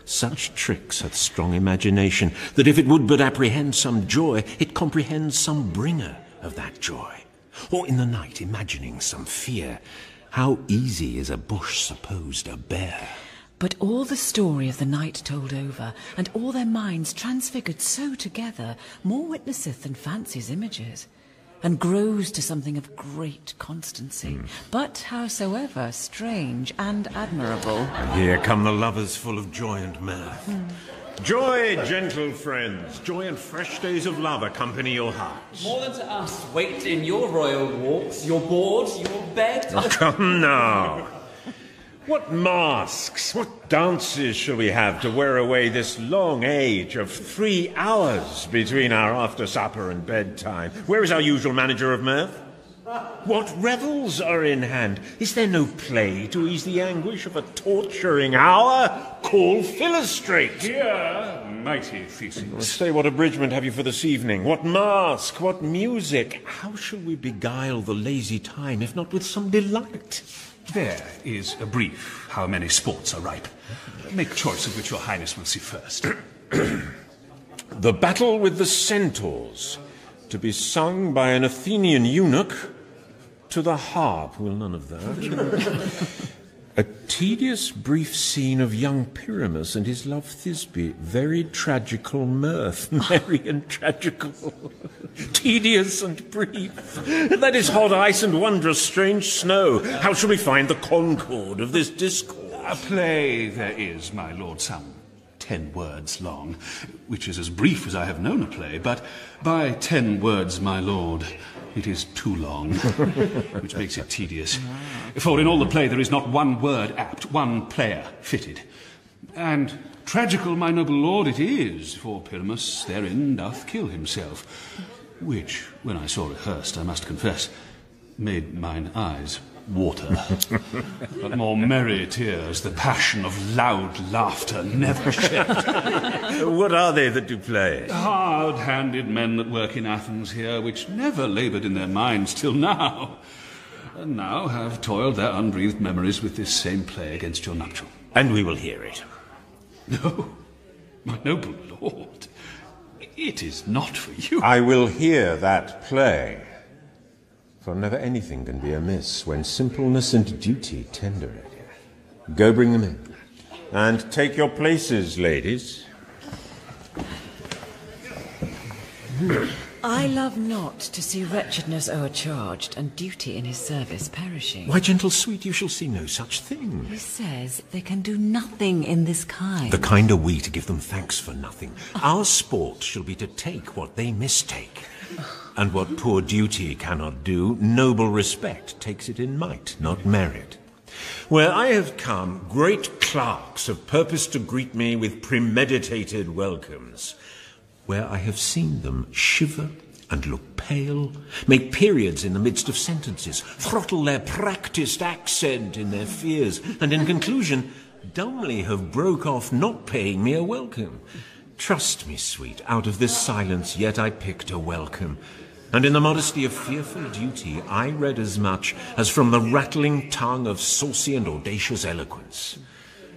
Speaker 2: Such tricks hath strong imagination, that if it would but apprehend some joy, it comprehends some bringer of that joy. Or in the night imagining some fear, how easy is a bush supposed a bear.
Speaker 3: But all the story of the night told over, and all their minds transfigured so together, more witnesseth than fancy's images, and grows to something of great constancy, but howsoever strange and admirable.
Speaker 2: And here come the lovers full of joy and mirth. Joy, gentle friends, joy and fresh days of love accompany your hearts.
Speaker 15: More than to us, wait in your royal walks, your board, your bed.
Speaker 2: Oh, come now. What masks, what dances shall we have to wear away this long age of 3 hours between our after-supper and bedtime? Where is our usual manager of mirth? What revels are in hand? Is there no play to ease the anguish of a torturing hour? Call Philostrate.
Speaker 10: Here, mighty Theseus.
Speaker 2: Say, what abridgment have you for this evening? What mask? What music? How shall we beguile the lazy time, if not with some delight?
Speaker 13: There is a brief how many sports are ripe. Make choice of which your highness will see first.
Speaker 2: The battle with the centaurs, to be sung by an Athenian eunuch to the harp. Well, none of that. A tedious brief scene of young Pyramus and his love Thisbe. Very tragical mirth. Merry and tragical. Tedious and brief. That is hot ice and wondrous strange snow. How shall we find the concord of this discourse?
Speaker 13: A play there is, my lord, some 10 words long, which is as brief as I have known a play, but by 10 words, my lord, it is too long, which makes it tedious. For in all the play there is not one word apt, one player fitted. And tragical, my noble lord, it is, for Pyramus therein doth kill himself, which, when I saw rehearsed, I must confess, made mine eyes water. But more merry tears, the passion of loud laughter never shed.
Speaker 2: What are they that do play?
Speaker 13: Hard-handed men that work in Athens here, which never laboured in their minds till now, and now have toiled their unbreathed memories with this same play against your nuptial.
Speaker 2: And we will hear it.
Speaker 13: No, my noble lord, it is not for you.
Speaker 2: I will hear that play. For never anything can be amiss when simpleness and duty tender it. Go bring them in. And take your places, ladies.
Speaker 3: I love not to see wretchedness o'ercharged, and duty in his service perishing.
Speaker 2: Why, gentle sweet, you shall see no such thing.
Speaker 3: He says they can do nothing in this kind.
Speaker 2: The kind are we to give them thanks for nothing. Our sport shall be to take what they mistake. And what poor duty cannot do, noble respect takes it in might, not merit. Where I have come, great clerks have purposed to greet me with premeditated welcomes. Where I have seen them shiver and look pale, make periods in the midst of sentences, throttle their practised accent in their fears, and in conclusion, dumbly have broke off not paying me a welcome. Trust me, sweet, out of this silence yet I picked a welcome. And in the modesty of fearful duty, I read as much as from the rattling tongue of saucy and audacious eloquence.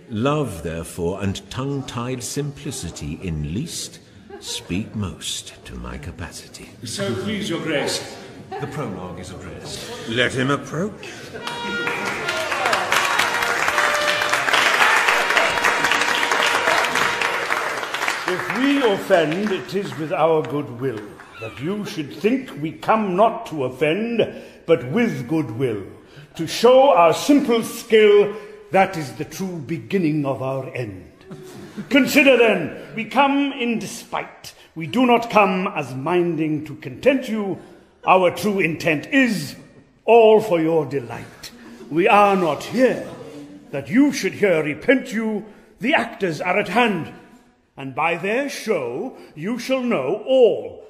Speaker 2: Love, therefore, and tongue-tied simplicity in least, speak most to my capacity.
Speaker 13: So please, your grace, the prologue is addressed.
Speaker 2: Let him approach.
Speaker 10: If we offend, it is with our good will, that you should think we come not to offend, but with good will, to show our simple skill That is the true beginning of our end. Consider then, we come in despite. We do not come as minding to content you. Our true intent is all for your delight. We are not here that you should here repent you. The actors are at hand, and by their show you shall know all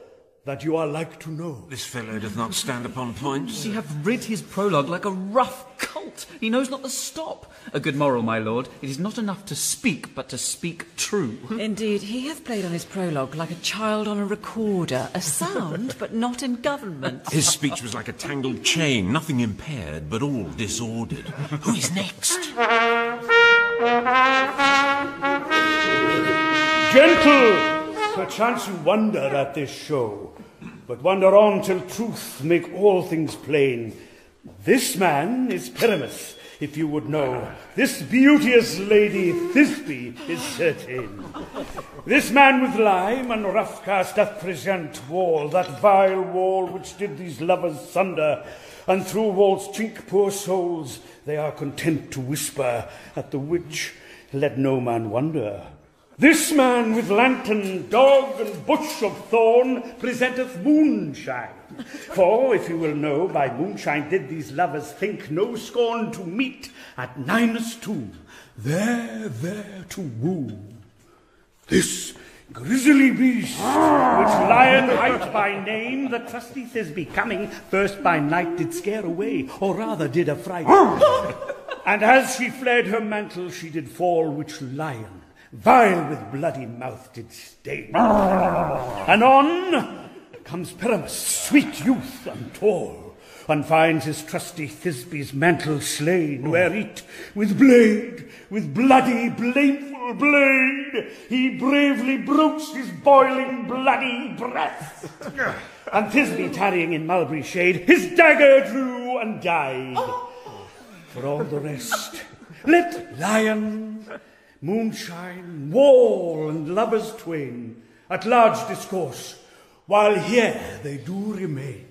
Speaker 10: that you are like to know.
Speaker 2: This fellow doth not stand upon points.
Speaker 15: He hath rid his prologue like a rough colt. He knows not the stop. A good moral, my lord. It is not enough to speak, but to speak true.
Speaker 3: Indeed, he hath played on his prologue like a child on a recorder, a sound, but not in government.
Speaker 2: His speech was like a tangled chain, nothing impaired, but all disordered. Who is next?
Speaker 10: Gentle! Perchance you wonder at this show, but wonder on till truth make all things plain. This man is Pyramus, if you would know. This beauteous lady Thisbe is certain. This man with lime and rough cast doth present wall, that vile wall which did these lovers sunder, and through walls chink poor souls. They are content to whisper, at the which let no man wonder. This man with lantern, dog, and bush of thorn presenteth moonshine. For, if you will know, by moonshine did these lovers think no scorn to meet at Ninus' tomb, there to woo. This grisly beast, which Lion hight by name, the trusty Thisbe coming, first by night did scare away, or rather did affright. And as she fled her mantle, she did fall, which Lion, vile with bloody mouth, did stain. Anon comes Pyramus, sweet youth and tall, and finds his trusty Thisbe's mantle slain, where it, with blade, with bloody, blameful blade, he bravely broached his boiling, bloody breath. And Thisbe, tarrying in mulberry shade, his dagger drew and died. For all the rest, let lion, moonshine, wall, and lovers twain at large discourse, while here they do remain.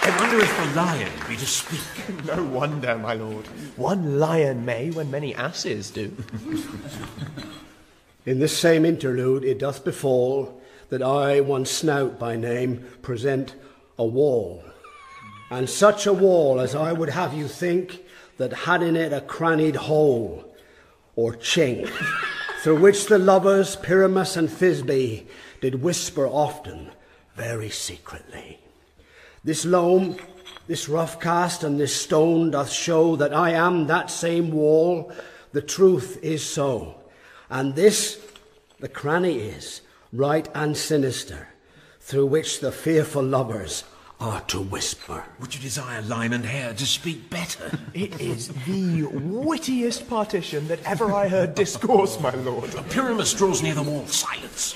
Speaker 2: I wonder if the lion be to speak.
Speaker 4: No wonder, my lord. One lion may when many asses do.
Speaker 18: In this same interlude it doth befall that I, one Snout by name, present a wall, and such a wall as I would have you think that had in it a crannied hole or chink, through which the lovers Pyramus and Thisbe did whisper often, very secretly. This loam, this rough cast, and this stone doth show that I am that same wall. The truth is so, and this the cranny is, right and sinister, through which the fearful lovers are to whisper.
Speaker 2: Would you desire Lime and Hair to speak better?
Speaker 4: It is the wittiest partition that ever I heard discourse, my lord.
Speaker 2: Pyramus draws near them all. Silence.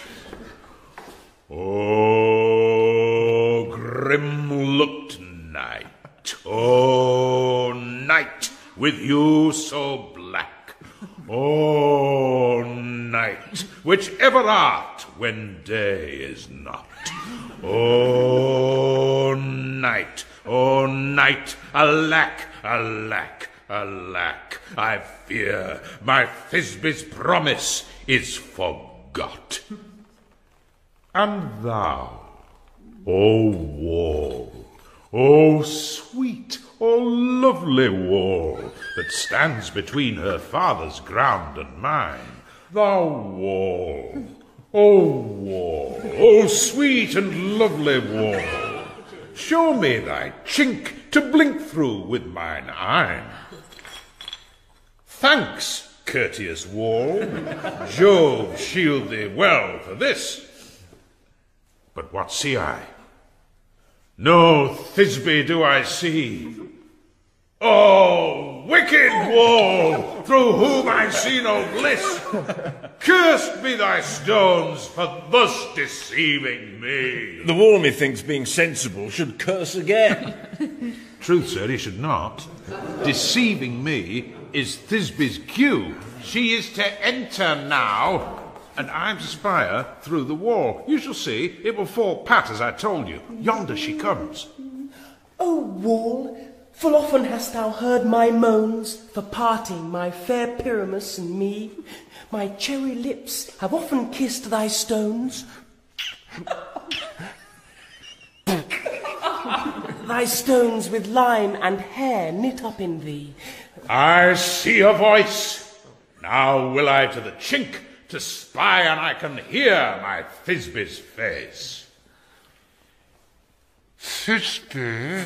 Speaker 11: Oh, grim-looked night. Oh, night, with you so black. Oh, night, which ever art when day is not. Oh, night, alack, alack, alack. I fear my Thisbe's promise is forgot. And thou, O wall, O sweet, O lovely wall, that stands between her father's ground and mine, thou wall, O sweet and lovely wall, show me thy chink to blink through with mine eye. Thanks, courteous wall, Jove shield thee well for this. But what see I? No Thisbe do I see. Oh, wicked wall, through whom I see no bliss! Cursed be thy stones for thus deceiving me.
Speaker 2: The wall, methinks, being sensible, should curse again.
Speaker 11: Truth, sir, he should not. Deceiving me is Thisbe's cue. She is to enter now, and I'm to spy her through the wall. You shall see, it will fall pat as I told you. Yonder she comes.
Speaker 12: O wall, full often hast thou heard my moans for parting my fair Pyramus and me. My cherry lips have often kissed thy stones. Thy stones with line and hair knit up in thee.
Speaker 11: I see a voice. Now will I to the chink to spy, and I can hear my Thisby's face. Thisby?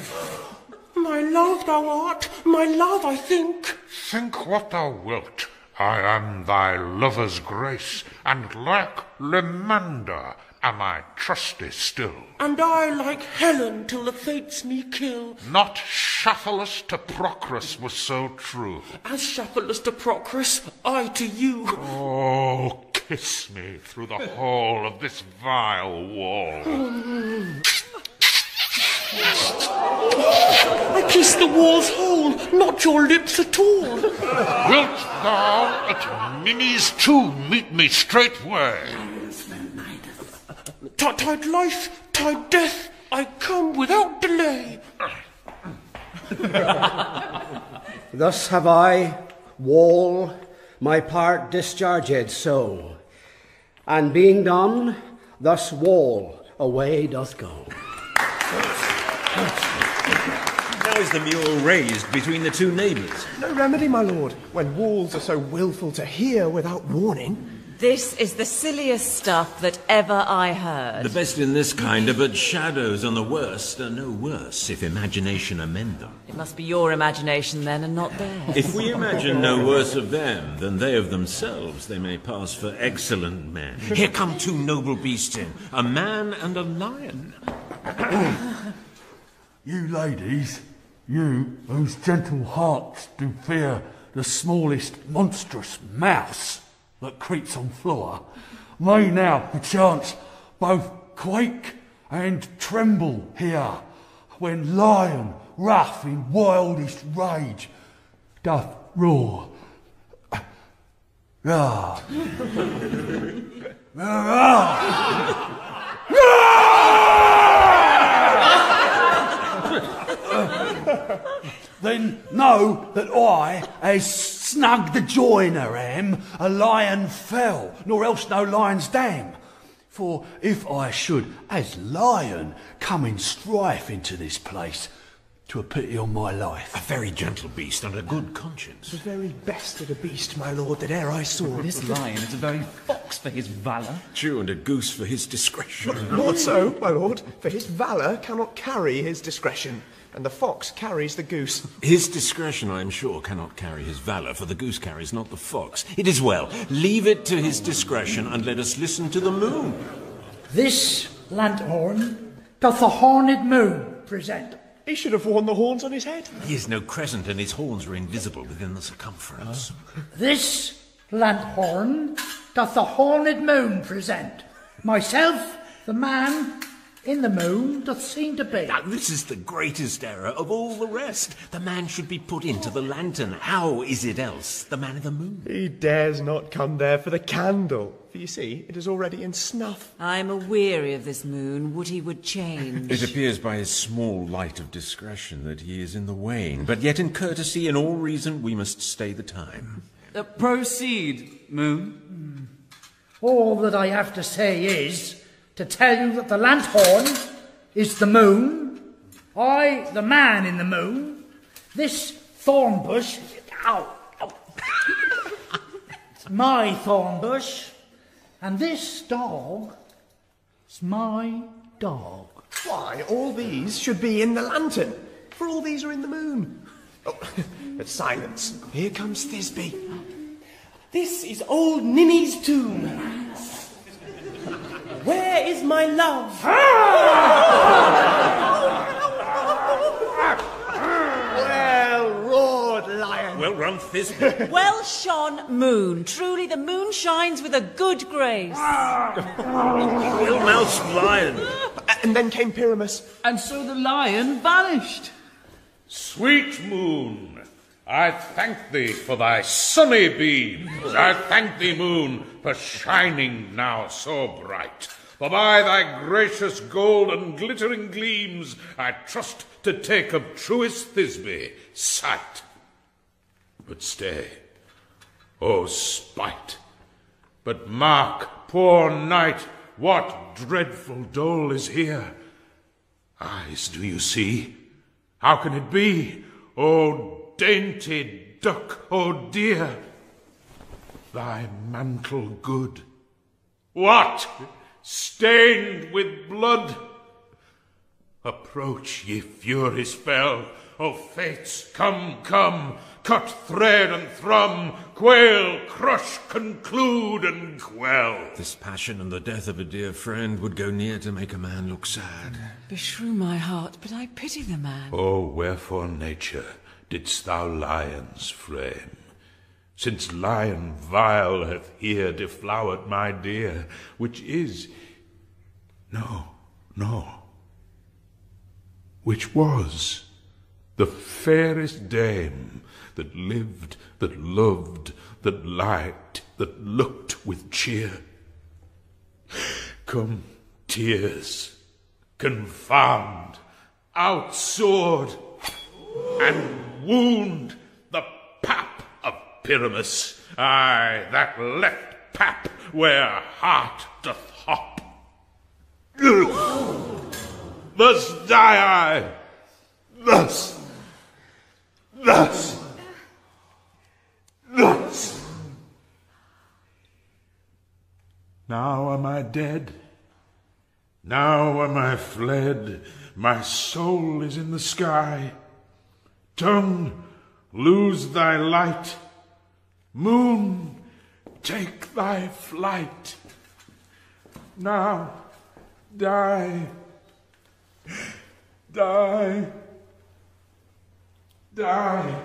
Speaker 12: My love thou art, my love, I think.
Speaker 11: Think what thou wilt. I am thy lover's grace, and like Lysander am I trusty still.
Speaker 12: And I like Helen till the fates me kill.
Speaker 11: Not Shafalus to Procrus was so true.
Speaker 12: As Shafalus to Procrus, I to you.
Speaker 11: Oh, kiss me through the hall of this vile wall.
Speaker 12: I kiss the wall's hole, not your lips at all.
Speaker 11: Wilt thou at Mimi's tomb meet me straightway?
Speaker 12: Tide life, tide death, I come without delay.
Speaker 18: Thus have I, wall, my part discharged so, and being done, thus wall away doth go.
Speaker 2: Now is the mule raised between the two neighbours.
Speaker 4: No remedy, my lord, when walls are so wilful to hear without warning.
Speaker 3: This is the silliest stuff that ever I heard.
Speaker 2: The best in this kind are but shadows, and the worst are no worse, if imagination amend them.
Speaker 3: It must be your imagination, then, and not theirs.
Speaker 2: If we imagine no worse of them than they of themselves, they may pass for excellent men. Here come two noble beasts in, a man and a lion.
Speaker 10: You ladies, you whose gentle hearts do fear the smallest monstrous mouse that creeps on floor, may now perchance both quake and tremble here, when lion rough in wildest rage doth roar. Ah. Then know that I, as Snug the joiner am, a lion fell, nor else no lion's dam. For if I should, as lion, come in strife into this place, 'twere pity on my life.
Speaker 2: A very gentle beast and a good conscience.
Speaker 4: The very best of the beast, my lord, that e'er I saw.
Speaker 15: This lion is a very fox for his valour.
Speaker 2: True, and a goose for his discretion.
Speaker 4: Not so, my lord, for his valour cannot carry his discretion, and the fox carries the goose.
Speaker 2: His discretion, I am sure, cannot carry his valour, for the goose carries not the fox. It is well. Leave it to his discretion, and let us listen to the moon.
Speaker 6: This lanthorn doth the horned moon present.
Speaker 4: He should have worn the horns on his head.
Speaker 2: He is no crescent, and his horns are invisible within the circumference.
Speaker 6: This lanthorn doth the horned moon present. Myself, the man in the moon, doth seem to be.
Speaker 2: Now, this is the greatest error of all the rest. The man should be put into the lantern. How is it else the man of the moon?
Speaker 4: He dares not come there for the candle. For you see, it is already in snuff.
Speaker 3: I am aweary of this moon. Would he would change.
Speaker 2: It appears by his small light of discretion that he is in the wane, but yet in courtesy and all reason we must stay the time.
Speaker 15: Proceed, moon.
Speaker 6: All that I have to say is to tell you that the lanthorn is the moon, I the man in the moon, this thorn bush, it's my thorn bush, and this dog is my dog.
Speaker 4: Why, all these should be in the lantern, for all these are in the moon. Oh, but silence. Here comes Thisby. This is old Ninny's tomb. Where is my love? Well roared, lion.
Speaker 2: Well run, Thisby.
Speaker 3: Well shone, moon. Truly the moon shines with a good grace.
Speaker 2: Well-mouthed lion.
Speaker 4: And then came Pyramus.
Speaker 15: And so the lion vanished.
Speaker 11: Sweet moon, I thank thee for thy sunny beams. I thank thee, moon, for shining now so bright. For by thy gracious gold and glittering gleams I trust to take of truest Thisbe sight. But stay, O spite! But mark, poor knight, what dreadful dole is here. Eyes, do you see? How can it be? O dainty duck, O dear! Thy mantle good. What? Stained with blood? Approach, ye furies fell. O fates, come, come, cut thread and thrum, quail, crush, conclude, and quell.
Speaker 2: This passion and the death of a dear friend would go near to make a man look sad.
Speaker 3: Beshrew my heart, but I pity the man.
Speaker 11: O wherefore, nature, didst thou lions frame? Since lion vile hath here deflowered my dear, which is... which was the fairest dame that lived, that loved, that liked, that looked with cheer. Come, tears, confound, out sword, and wound the pap of Pyramus, aye, that left pap where heart doth hop. Thus die I, thus. Now am I dead, now am I fled, my soul is in the sky. Tongue, lose thy light, moon, take thy flight. Now, die, die, die,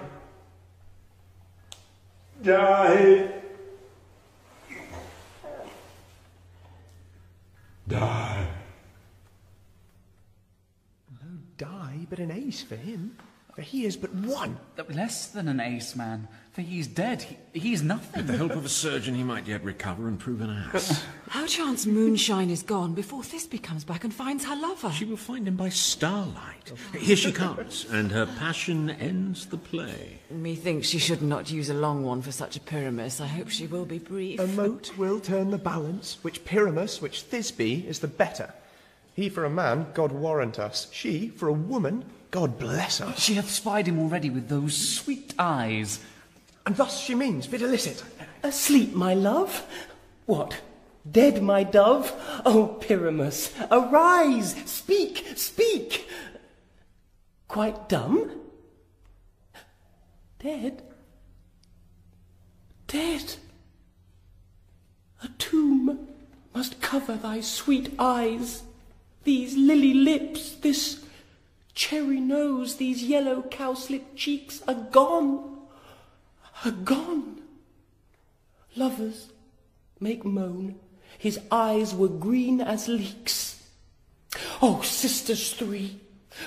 Speaker 11: die, die.
Speaker 4: No die, but an ace for him. For he is but one.
Speaker 8: Less than an ace, man. For he's dead. He's nothing.
Speaker 2: With the help of a surgeon, he might yet recover and prove an ass.
Speaker 3: How chance Moonshine is gone before Thisbe comes back and finds her lover?
Speaker 2: She will find him by starlight. Here she comes, and her passion ends the play.
Speaker 3: Methinks she should not use a long one for such a Pyramus. I hope she will be brief.
Speaker 4: A mote will turn the balance, which Pyramus, which Thisbe is the better. He for a man, God warrant us. She for a woman, God bless her.
Speaker 8: She hath spied him already with those sweet eyes.
Speaker 4: And thus she means, videlicet.
Speaker 12: Asleep, my love? What, dead, my dove? O Pyramus, arise! Speak, speak! Quite dumb? Dead? Dead? A tomb must cover thy sweet eyes, these lily lips, this cherry nose, these yellow cowslip cheeks are gone. Are gone. Lovers make moan. His eyes were green as leeks. Oh, sisters three,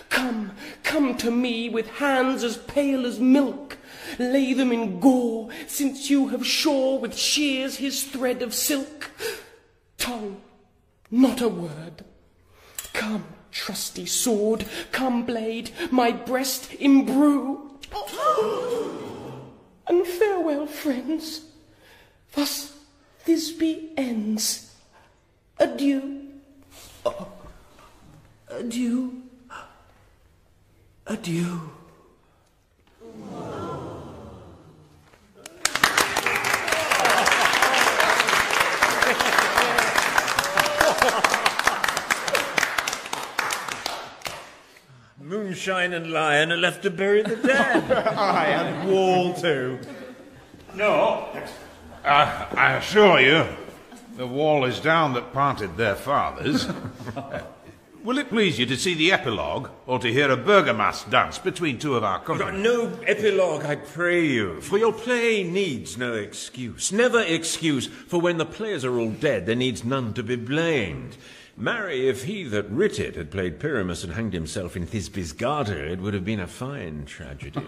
Speaker 12: come, come to me with hands as pale as milk. Lay them in gore, since you have shore with shears his thread of silk. Tongue, not a word. Come, trusty sword, come, blade, my breast imbrue. And farewell, friends. Thus Thisbe ends. Adieu. Adieu. Adieu.
Speaker 2: Moonshine and Lion are left to bury the dead.
Speaker 4: Aye, and Wall too.
Speaker 11: No, I assure you, the wall is down that parted their fathers. Will it please you to see the epilogue, or to hear a burgomass dance between two of our countrymen?
Speaker 2: No epilogue, I pray you, for your play needs no excuse. Never excuse, for when the players are all dead, there needs none to be blamed. Marry, if he that writ it had played Pyramus and hanged himself in Thisbe's garter, it would have been a fine tragedy.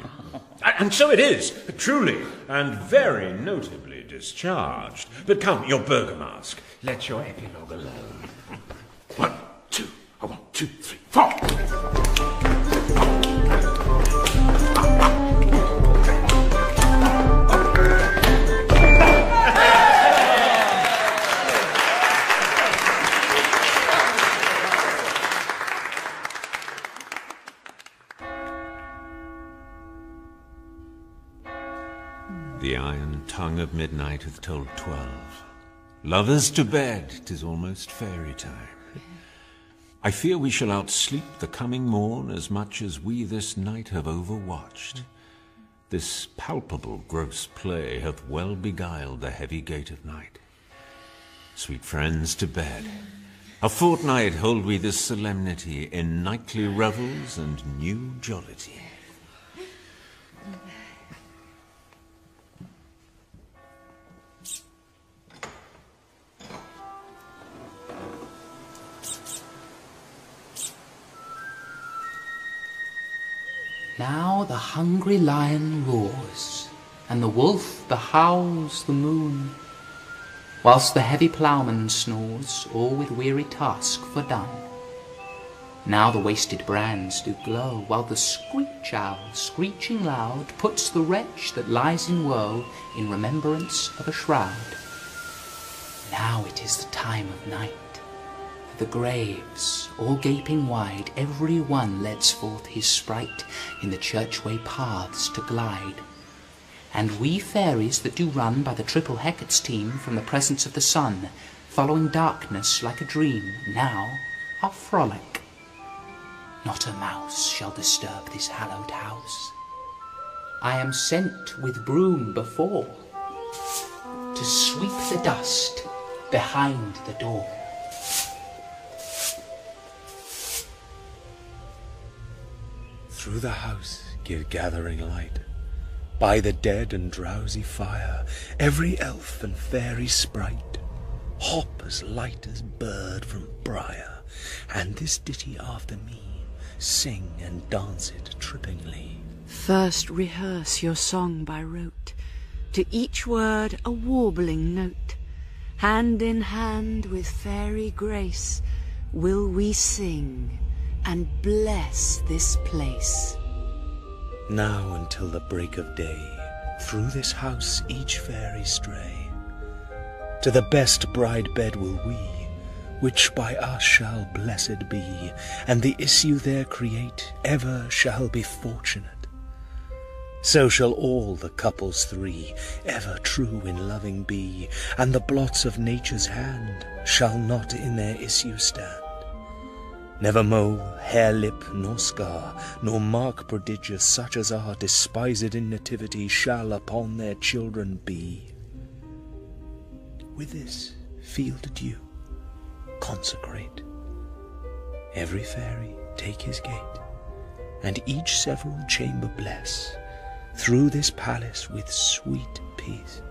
Speaker 2: And so it is, truly, and very notably discharged. But come, your burgomask, let your epilogue alone.
Speaker 11: 1, 2, 3, 4.
Speaker 2: The iron tongue of midnight hath told 12. Lovers to bed, 'tis almost fairy time. I fear we shall outsleep the coming morn as much as we this night have overwatched. This palpable gross play hath well beguiled the heavy gate of night. Sweet friends, to bed. A fortnight hold we this solemnity in nightly revels and new jollity.
Speaker 19: Now the hungry lion roars, and the wolf behowls the moon, whilst the heavy ploughman snores, all with weary task fordone. Now the wasted brands do glow, while the screech owl, screeching loud, puts the wretch that lies in woe in remembrance of a shroud. Now it is the time of night. The graves, all gaping wide, every one lets forth his sprite in the churchway paths to glide. And we fairies that do run by the triple Hecate's team from the presence of the sun, following darkness like a dream, now are frolic. Not a mouse shall disturb this hallowed house. I am sent with broom before, to sweep the dust behind the door.
Speaker 16: Through the house give gathering light. By the dead and drowsy fire, every elf and fairy sprite hop as light as bird from briar, and this ditty after me sing and dance it trippingly.
Speaker 17: First rehearse your song by rote, to each word a warbling note. Hand in hand with fairy grace will we sing and bless this place.
Speaker 16: Now until the break of day, through this house each fairy stray. To the best bride bed will we, which by us shall blessed be, and the issue there create ever shall be fortunate. So shall all the couples three ever true in loving be, and the blots of nature's hand shall not in their issue stand. Never mole, hair lip, nor scar, nor mark prodigious such as are despised in nativity shall upon their children be. With this field due consecrate. Every fairy take his gate, and each several chamber bless, through this palace with sweet peace.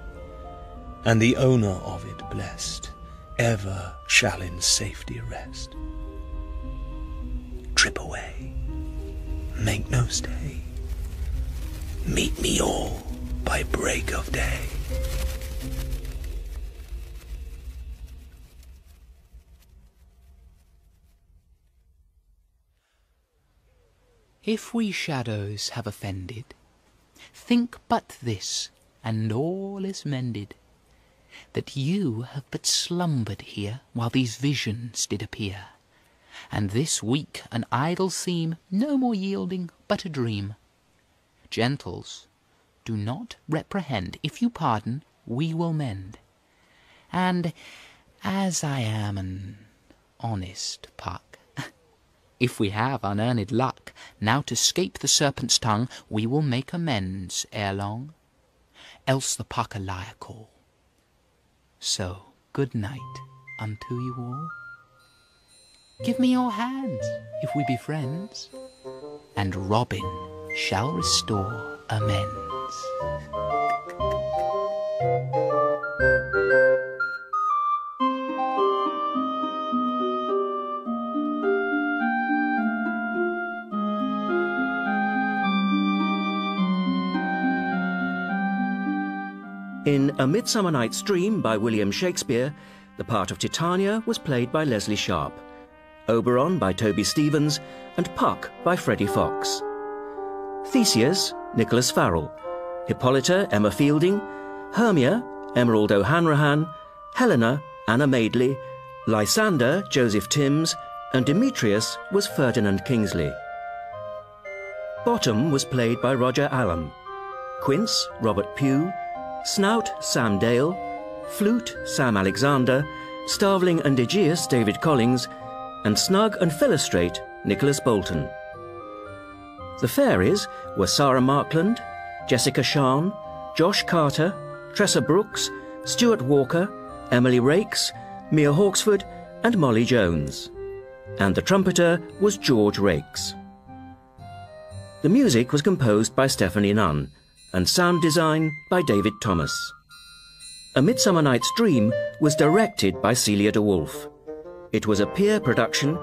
Speaker 16: And the owner of it blessed ever shall in safety rest. Trip away, make no stay, meet me all by break of day.
Speaker 19: If we shadows have offended, think but this, and all is mended, that you have but slumbered here while these visions did appear, and this weak and idle seem no more yielding but a dream. Gentles, do not reprehend. If you pardon, we will mend. And as I am an honest Puck, if we have unearned luck, now to scape the serpent's tongue, we will make amends ere long. Else the Puck a liar call. So good night unto you all. Give me your hands, if we be friends, and Robin shall restore amends.
Speaker 5: In A Midsummer Night's Dream by William Shakespeare, the part of Titania was played by Leslie Sharp, Oberon by Toby Stephens, and Puck by Freddie Fox. Theseus, Nicholas Farrell, Hippolyta, Emma Fielding, Hermia, Emerald O'Hanrahan, Helena, Anna Madeley, Lysander, Joseph Timms, and Demetrius was Ferdinand Kingsley. Bottom was played by Roger Allam, Quince, Robert Pugh, Snout, Sam Dale, Flute, Sam Alexander, Starveling and Aegeus, David Collings, and Snug and Philostrate, Nicholas Bolton. The fairies were Sarah Markland, Jessica Sharn, Josh Carter, Tressa Brooks, Stuart Walker, Emily Rakes, Mia Hawksford, and Molly Jones. And the trumpeter was George Rakes. The music was composed by Stephanie Nunn, and sound design by David Thomas. A Midsummer Night's Dream was directed by Celia de Wolfe. It was a peer production